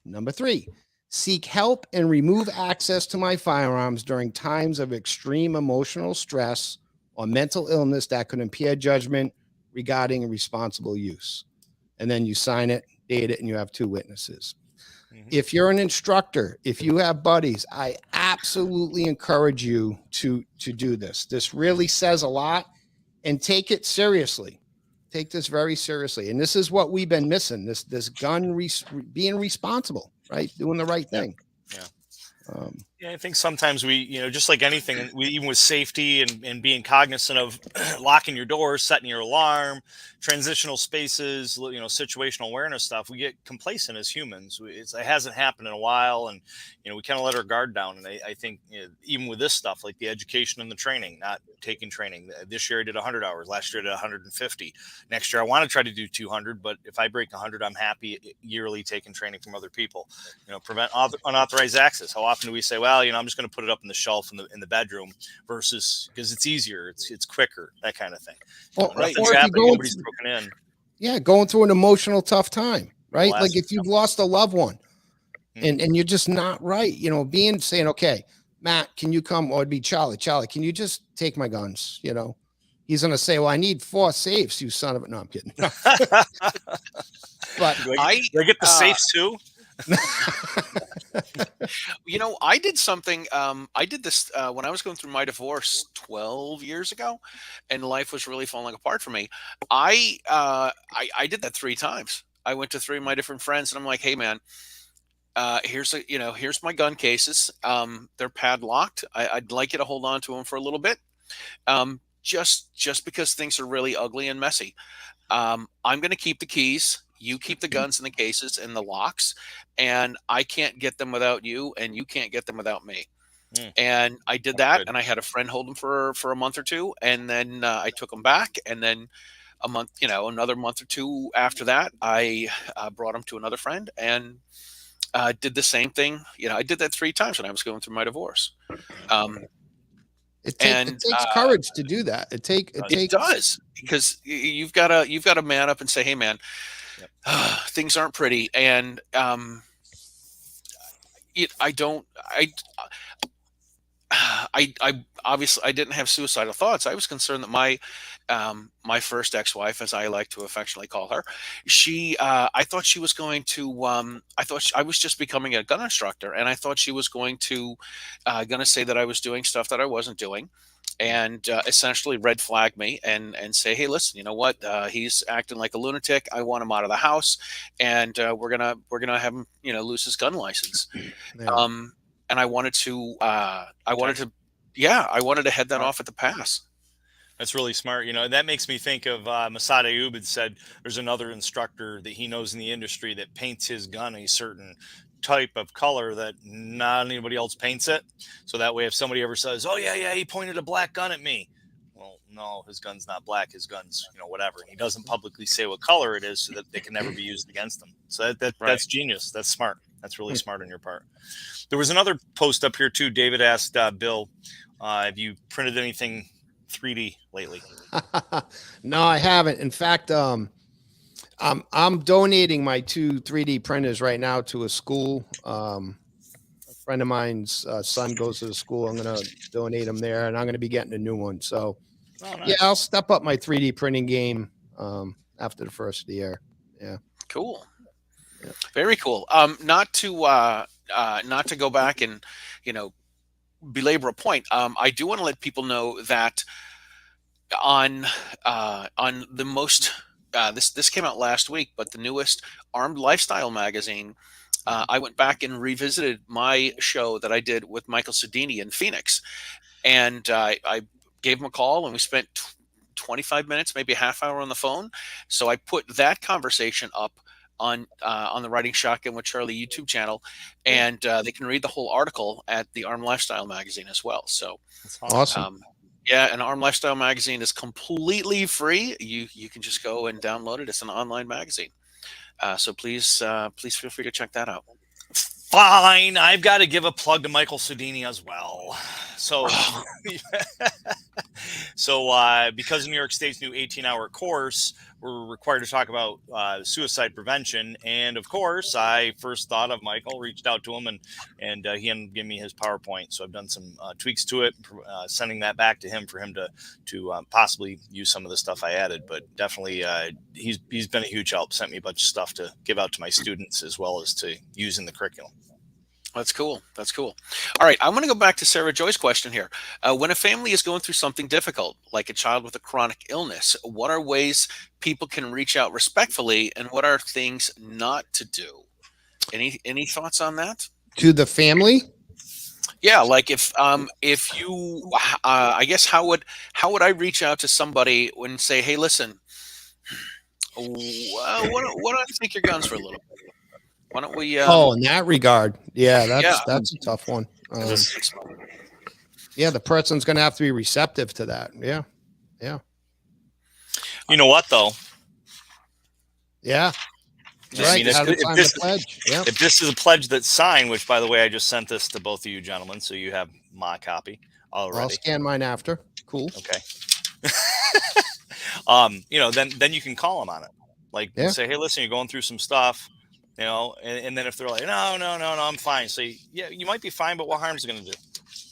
Number three, seek help and remove access to my firearms during times of extreme emotional stress or mental illness that could impair judgment regarding responsible use. And then you sign it, date it, and you have two witnesses. If you're an instructor, if you have buddies, I absolutely encourage you to do this. This really says a lot, and take it seriously. Take this very seriously. And this is what we've been missing, this gun being responsible, right? Doing the right thing. Yeah. Yeah, I think sometimes we, just like anything, even with safety and being cognizant of locking your doors, setting your alarm, transitional spaces, situational awareness stuff, we get complacent as humans. It hasn't happened in a while, and we kind of let our guard down. And I think even with this stuff, like the education and the training, not taking training. This year I did 100 hours. Last year I did 150. Next year I want to try to do 200, but if I break 100, I'm happy yearly taking training from other people. Prevent unauthorized access. How often do we say, well, I'm just going to put it up on the shelf in the bedroom versus because it's easier, it's quicker, that kind of thing. Nothing's happening, nobody's broken in. Yeah, going through an emotional tough time, right? Like if you've lost a loved one and you're just not right, saying, okay, Matt, can you come? Or it'd be Charlie, can you just take my guns? He's going to say, well, I need 4 safes, you son of a, no, I'm kidding. But do I get the safes too? I did something. I did this when I was going through my divorce 12 years ago, and life was really falling apart for me. I did that 3 times. I went to 3 of my different friends, and I'm like, "Hey, man, here's my gun cases. They're padlocked. I'd like you to hold on to them for a little bit, just because things are really ugly and messy. I'm going to keep the keys. You keep the guns in the cases and the locks, and I can't get them without you, and you can't get them without me." And I did that, and I had a friend hold them for a month or 2, and then I took them back, and then a month, another month or 2 after that, I brought them to another friend and did the same thing. I did that 3 times when I was going through my divorce. It takes courage to do that. It does, because you've got to man up and say, "Hey, man, things aren't pretty," and I obviously I didn't have suicidal thoughts. I was concerned that my first ex-wife, as I like to affectionately call her, I thought she was going to I was just becoming a gun instructor, and I thought she was going to say that I was doing stuff that I wasn't doing, and essentially red flag me and say, "Hey, listen, you know what? He's acting like a lunatic. I want him out of the house, and we're gonna have him, lose his gun license." Yeah. And I wanted to I wanted to head that off at the pass. That's really smart. That makes me think of Masada Ayub had said there's another instructor that he knows in the industry that paints his gun a certain type of color that not anybody else paints it. So that way, if somebody ever says, "Oh yeah, he pointed a black gun at me," well, no, his gun's not black. His gun's, whatever. And he doesn't publicly say what color it is so that they can never be used against them. So that's genius. That's smart. That's really smart on your part. There was another post up here too. David asked Bill, have you printed anything 3D lately? No, I haven't. In fact, I'm donating my 2 3D printers right now to a school. A friend of mine's son goes to the school. I'm going to donate them there, and I'm going to be getting a new one. So, nice. Yeah, I'll step up my 3D printing game after the first of the year. Yeah, cool. Yeah. Very cool. Not to go back and belabor a point. I do want to let people know that on the most this came out last week, but the newest Armed Lifestyle magazine, I went back and revisited my show that I did with Michael Sedini in Phoenix, and I gave him a call, and we spent 25 minutes, maybe a half hour on the phone. So I put that conversation up on the Writing Shotgun with Charlie YouTube channel, and they can read the whole article at the Arm Lifestyle magazine as well. So That's Awesome. yeah, and Arm Lifestyle magazine is completely free. You can just go and download it. It's an online magazine. So please feel free to check that out. Fine. I've got to give a plug to Michael Sudini as well. So, because of New York State's new 18-hour course, we're required to talk about suicide prevention. And of course, I first thought of Michael, reached out to him, and he ended up giving me his PowerPoint. So I've done some tweaks to it, sending that back to him for him to possibly use some of the stuff I added. But definitely, he's been a huge help. Sent me a bunch of stuff to give out to my students as well as to use in the curriculum. That's cool. That's cool. All right. I'm going to go back to Sarah Joy's question here. When a family is going through something difficult, like a child with a chronic illness, what are ways people can reach out respectfully, and what are things not to do? Any thoughts on that? To the family? Yeah. Like if you, I guess, how would I reach out to somebody and say, hey, listen, why don't I take your guns for a little bit? Why don't we? In that regard, that's a tough one. The person's going to have to be receptive to that. Yeah. You know what, though? Yeah. Right. If this is a pledge that's signed, which, by the way, I just sent this to both of you gentlemen, so you have my copy already. I'll scan mine after. Cool. Okay. Then you can call them on it. Like, say, hey, listen, you're going through some stuff. And then if they're like, no, I'm fine. So you might be fine, but what harm is it going to do?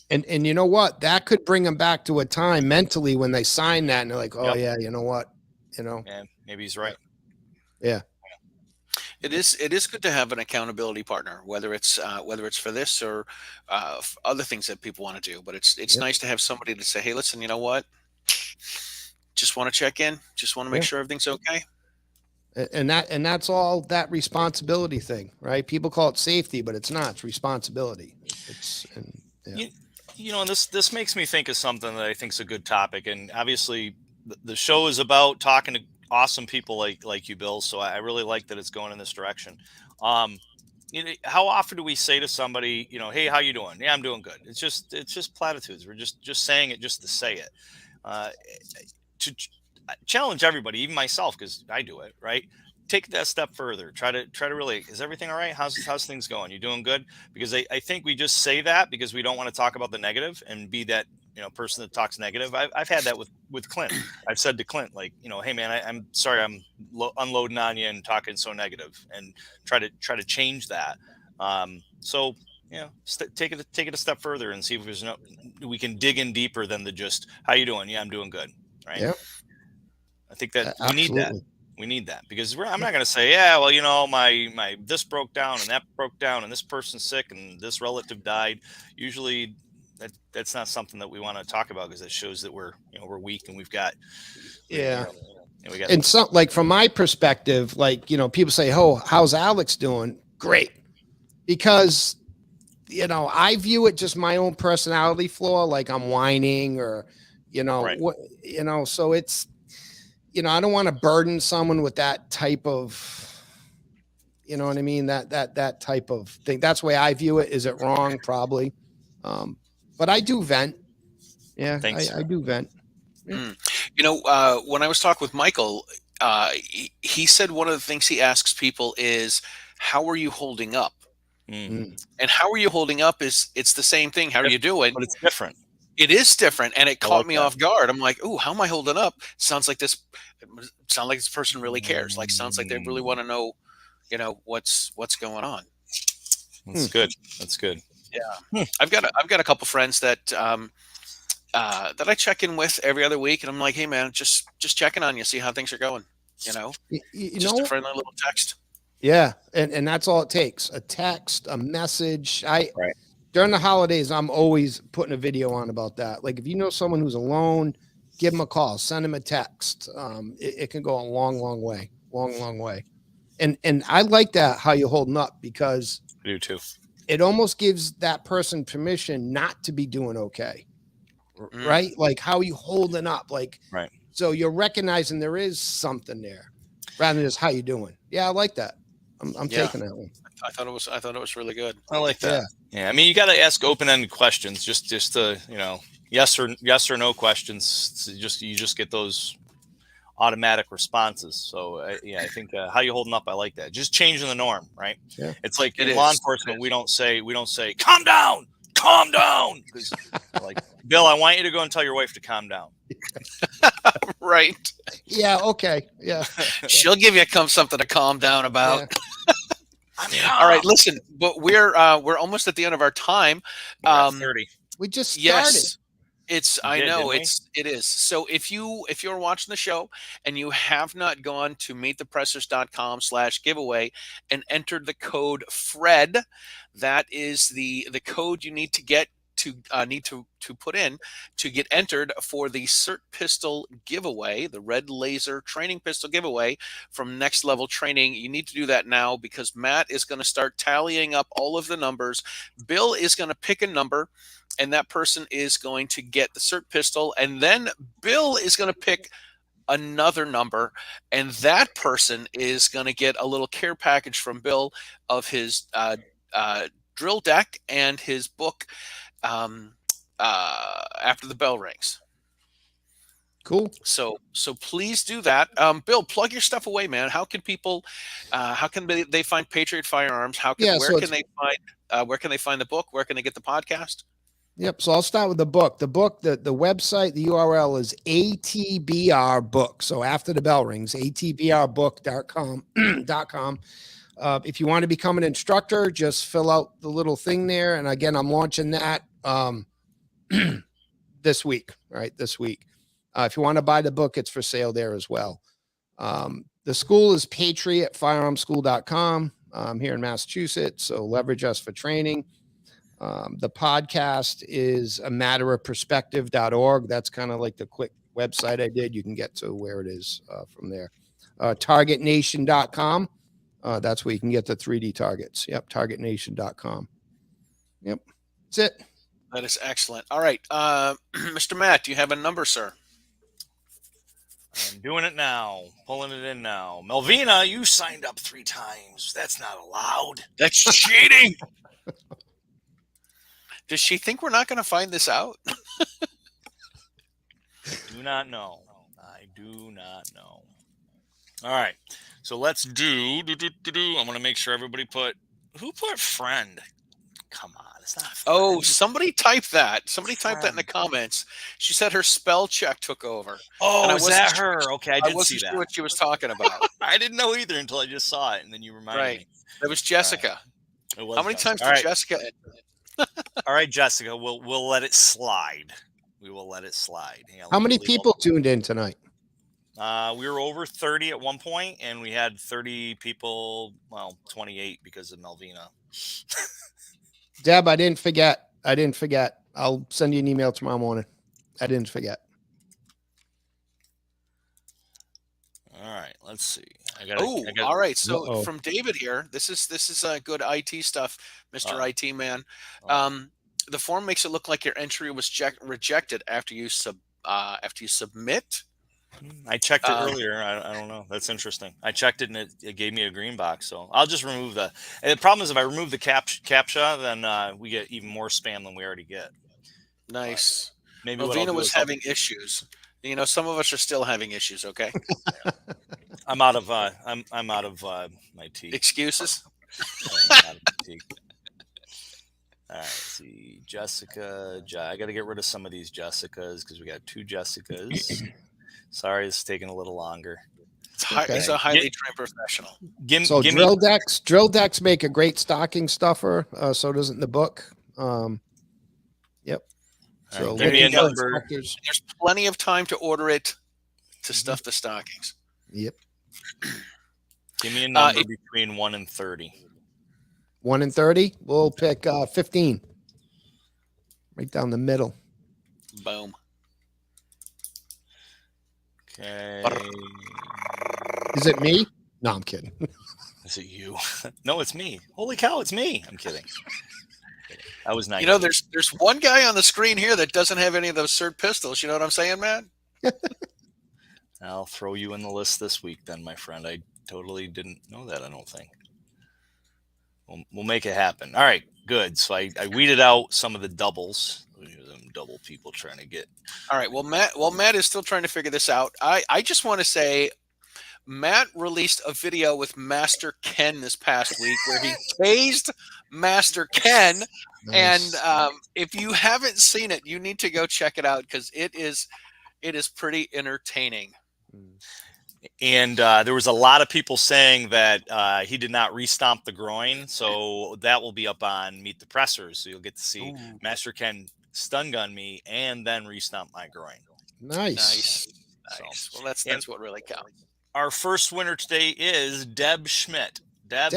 And you know what? That could bring them back to a time mentally when they sign that and they're like, oh yeah, you know what? Yeah, maybe he's right. Yeah. It is good to have an accountability partner, whether it's for this or other things that people want to do. But it's nice to have somebody to say, hey, listen, you know what? Just want to check in. Just want to make sure everything's okay. And that's all that responsibility thing, right? People call it safety, but it's not. It's responsibility. And this makes me think of something that I think is a good topic. And obviously, the show is about talking to awesome people like you, Bill. So I really like that it's going in this direction. How often do we say to somebody, hey, how you doing? Yeah, I'm doing good. It's just platitudes. We're just saying it just to say it. To challenge everybody, even myself, because I do it, right? Take that step further. Try to really, is everything all right? How's things going? You doing good? Because I think we just say that because we don't want to talk about the negative and be that person that talks negative. I've had that with Clint. I've said to Clint, like, hey man, I'm sorry I'm unloading on you and talking so negative, and try to change that. Take it a step further and see if we can dig in deeper than the just how you doing? Yeah, I'm doing good. Right. Yeah. I think that we need that because I'm not going to say, yeah, well, my this broke down and that broke down and this person's sick and this relative died. Usually that's not something that we want to talk about because it shows that we're weak and we've got. And so, like, from my perspective, like, people say, oh, how's Alex doing? Great. Because, I view it just my own personality flaw. Like I'm whining or, so it's, I don't want to burden someone with that type of, you know what I mean? That type of thing. That's the way I view it. Is it wrong? Probably. But I do vent. Yeah, I do vent. Yeah. When I was talking with Michael, he said one of the things he asks people is, how are you holding up? And how are you holding up it's the same thing. How are you doing? But it's different. It is different, and it caught me off guard. I'm like, "Ooh, how am I holding up?" Sounds like this person really cares. Like, sounds like they really want to know, what's going on. That's good. That's good. Yeah, I've got a couple friends that that I check in with every other week, and I'm like, "Hey, man, just checking on you, see how things are going." Just a friendly little text. Yeah, and that's all it takes. A text, a message. During the holidays, I'm always putting a video on about that. Like if you know someone who's alone, give them a call, send them a text. It can go a long, long way, long way. And I like that, how you're holding up, because I do too. It almost gives that person permission not to be doing okay. Right? Like, how are you holding up? Like, right. So you're recognizing there is something there rather than just how you doing. Yeah, I like that. I'm Yeah. taking that one. I thought it was really good. I like that. Yeah. I mean, you got to ask open-ended questions, just to, yes or no questions. You just get those automatic responses. So I think how you holding up, I like that. Just changing the norm, right? Yeah. It's like It in is. law enforcement, we don't say calm down, because like, Bill, I want you to go and tell your wife to calm down. Right. Yeah. Okay. Yeah. She'll give you something to calm down about. Yeah. All right, listen, but we're almost at the end of our time. We're at 30. We just started. Yes. I know didn't it is. So if you're watching the show and you have not gone to meetthepressers.com/giveaway and entered the code FRED, that is the code you need to get to put in to get entered for the SIRT pistol giveaway, the red laser training pistol giveaway from Next Level Training. You need to do that now because Matt is going to start tallying up all of the numbers. Bill is going to pick a number, and that person is going to get the SIRT pistol, and then Bill is going to pick another number, and that person is going to get a little care package from Bill of his drill deck and his book, After the Bell Rings. Cool. So please do that. Bill, plug your stuff away, man. How can people, they find Patriot Firearms? Where can they find the book? Where can they get the podcast? Yep. So I'll start with the book. The website, the URL is ATBR book. So After the Bell Rings, atbrbook.com. If you want to become an instructor, just fill out the little thing there. And again, I'm launching that this week, right? This week. If you want to buy the book, it's for sale there as well. The school is patriot-firearmschool.com here in Massachusetts. So leverage us for training. The podcast is a matterofperspective.org. That's kind of like the quick website I did. You can get to where it is from there. Targetnation.com. That's where you can get the 3D targets. Yep. Targetnation.com. Yep. That's it. That is excellent. All right. Mr. Matt, do you have a number, sir? I'm doing it now. Pulling it in now. Melvina, you signed up 3 times. That's not allowed. That's cheating. Does she think we're not going to find this out? Do not know. I do not know. All right. So let's do. I'm going to make sure everybody who put friend? Come on. It's not. Oh, somebody typed that. Somebody typed that in the comments. She said her spell check took over. Oh, is that her? Okay. I did see that. Sure what she was talking about. I didn't know either until I just saw it. And then you reminded me. That was Jessica. It was How many Jessica. times did Jessica? All right, Jessica, we'll let it slide. We will let it slide. How many people tuned in tonight? We were over 30 at one point, and we had 30 people. Well, 28 because of Melvina. Deb, I didn't forget. I'll send you an email tomorrow morning. I didn't forget. All right, let's see. All right. So from David here, this is good IT stuff, Mr. IT man. The form makes it look like your entry was rejected after you submit. I checked it earlier. I don't know. That's interesting. I checked it and it gave me a green box. So I'll just remove the. And the problem is if I remove the captcha, then we get even more spam than we already get. Nice. Maybe Melvina was having issues. You know, some of us are still having issues. Okay. I'm out of my tea. Excuses. I'm out of my tea. All right, let's see, Jessica. I got to get rid of some of these Jessicas because we got 2 Jessicas. Sorry, it's taking a little longer. It's a highly trained professional. Drill decks make a great stocking stuffer. So doesn't the book. Yep. So give me a number. There's plenty of time to order it to stuff the stockings. Yep. Give me a number between 1 and 30. 1 and 30. We'll pick 15. Right down the middle. Boom. Okay. Is it me? No, I'm kidding. Is it you? No, it's me. Holy cow, it's me. I'm kidding. That was nice. You know, there's one guy on the screen here that doesn't have any of those SIRT pistols. You know what I'm saying, man? I'll throw you in the list this week then, my friend. I totally didn't know that, I don't think. We'll make it happen. All right, good. So I weeded out some of the doubles. Them double people trying to get. All right. Well, Matt is still trying to figure this out. I just want to say, Matt released a video with Master Ken this past week where he tased Master Ken. Nice. And if you haven't seen it, you need to go check it out because it is pretty entertaining. And there was a lot of people saying that he did not restomp the groin. So that will be up on Meet the Pressers. So you'll get to see Master Ken stun gun me and then restomp my groin. Nice. So, well, that's what really counts. Our first winner today is Deb Schmidt. Deb,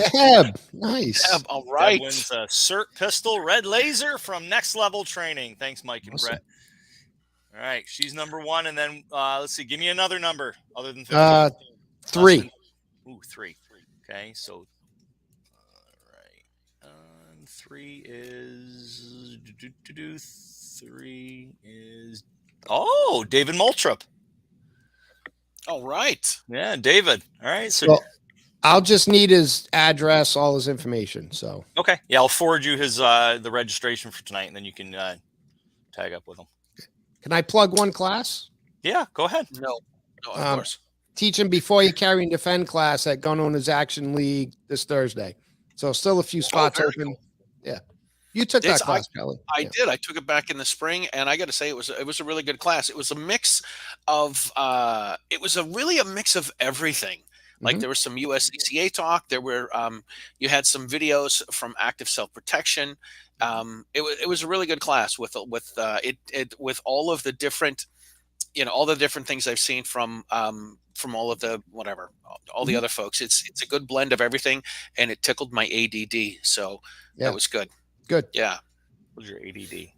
nice. Deb, all right. Deb wins a SIRT pistol red laser from NextLevel Training. Thanks, Mike and Awesome. Brett. All right, she's number one, and then let's see. Give me another number other than 15. 3. Ooh, 3. Okay, so all right, 3 is 3 is David Moultrup. All right. Yeah, David. All right, so Well, I'll just need his address, all his information. So okay, yeah, I'll forward you his the registration for tonight, and then you can tag up with him. can I plug one class? Yeah, go ahead. No, of course. Teaching before you carry and defend class at Gun Owners Action League this Thursday. So still a few spots open. Cool. Yeah. You took that class, Kelly. I did. I took it back in the spring, and I got to say, it was a really good class. It was a mix of really a mix of everything. Like there was some USCCA talk. There were you had some videos from active self-protection. It was a really good class with all of the different, all the different things I've seen from all of the all the other folks. It's a good blend of everything, and it tickled my ADD. So that was good. Good. Yeah. What's your ADD?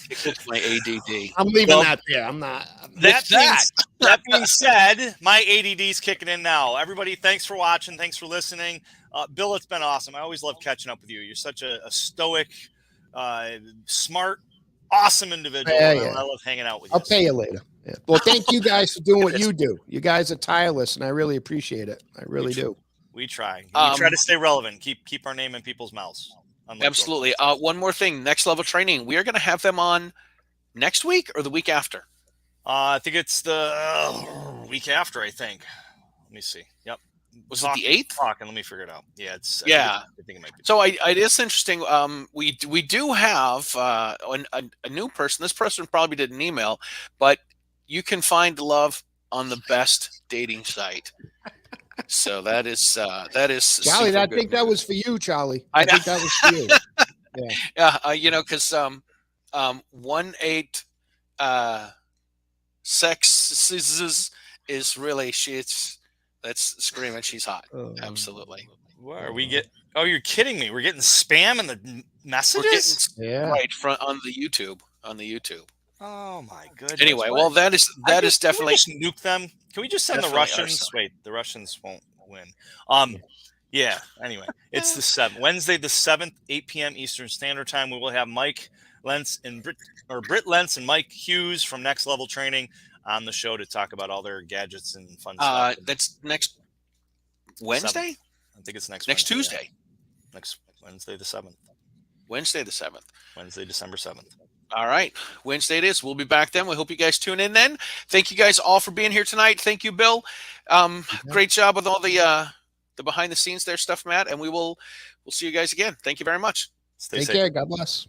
Tickled my ADD. I'm leaving that there. I'm not. That being said, my ADD's kicking in now. Everybody, thanks for watching. Thanks for listening. Bill, it's been awesome. I always love catching up with you. You're such a stoic, smart, awesome individual. Yeah. I love hanging out with you. I'll pay you later. Yeah. Well, thank you guys for doing what you do. You guys are tireless, and I really appreciate it. I really do. We try. We try to stay relevant. Keep our name in people's mouths. Absolutely. One more thing. NextLevel Training. We are going to have them on next week or the week after. I think it's the week after. I think. Let me see. Yep. Was it the 8th? Talking. Let me figure it out. Yeah. Yeah. I think it might be. So it is interesting. We do have a new person. This person probably did an email, but you can find love on the best dating site. So that is Charlie. I think that was for you, Charlie. I think that was for you. Yeah. Yeah. Because 1-8 sexes is really that's screaming. She's hot. Absolutely. Where are we get? Oh, you're kidding me. We're getting spam in the messages. Right on the YouTube. Oh my goodness. Anyway, well, that is definitely. Can we just nuke them? Can we just send the Russians? Wait, the Russians won't win. Yeah. Anyway, it's the 7th, Wednesday, the 7th, 8 p.m. Eastern Standard Time. We will have Mike Lentz and Britt Lentz and Mike Hughes from NextLevel Training on the show to talk about all their gadgets and fun stuff. That's next Wednesday. 7th. I think it's next Tuesday. Yeah. Next Wednesday, the 7th. Wednesday, the 7th. Wednesday, December 7th. All right. Wednesday it is. We'll be back then. We hope you guys tune in then. Thank you guys all for being here tonight. Thank you, Bill. Great job with all the behind the scenes there stuff, Matt. And we'll see you guys again. Thank you very much. Stay Take safe. care. God bless.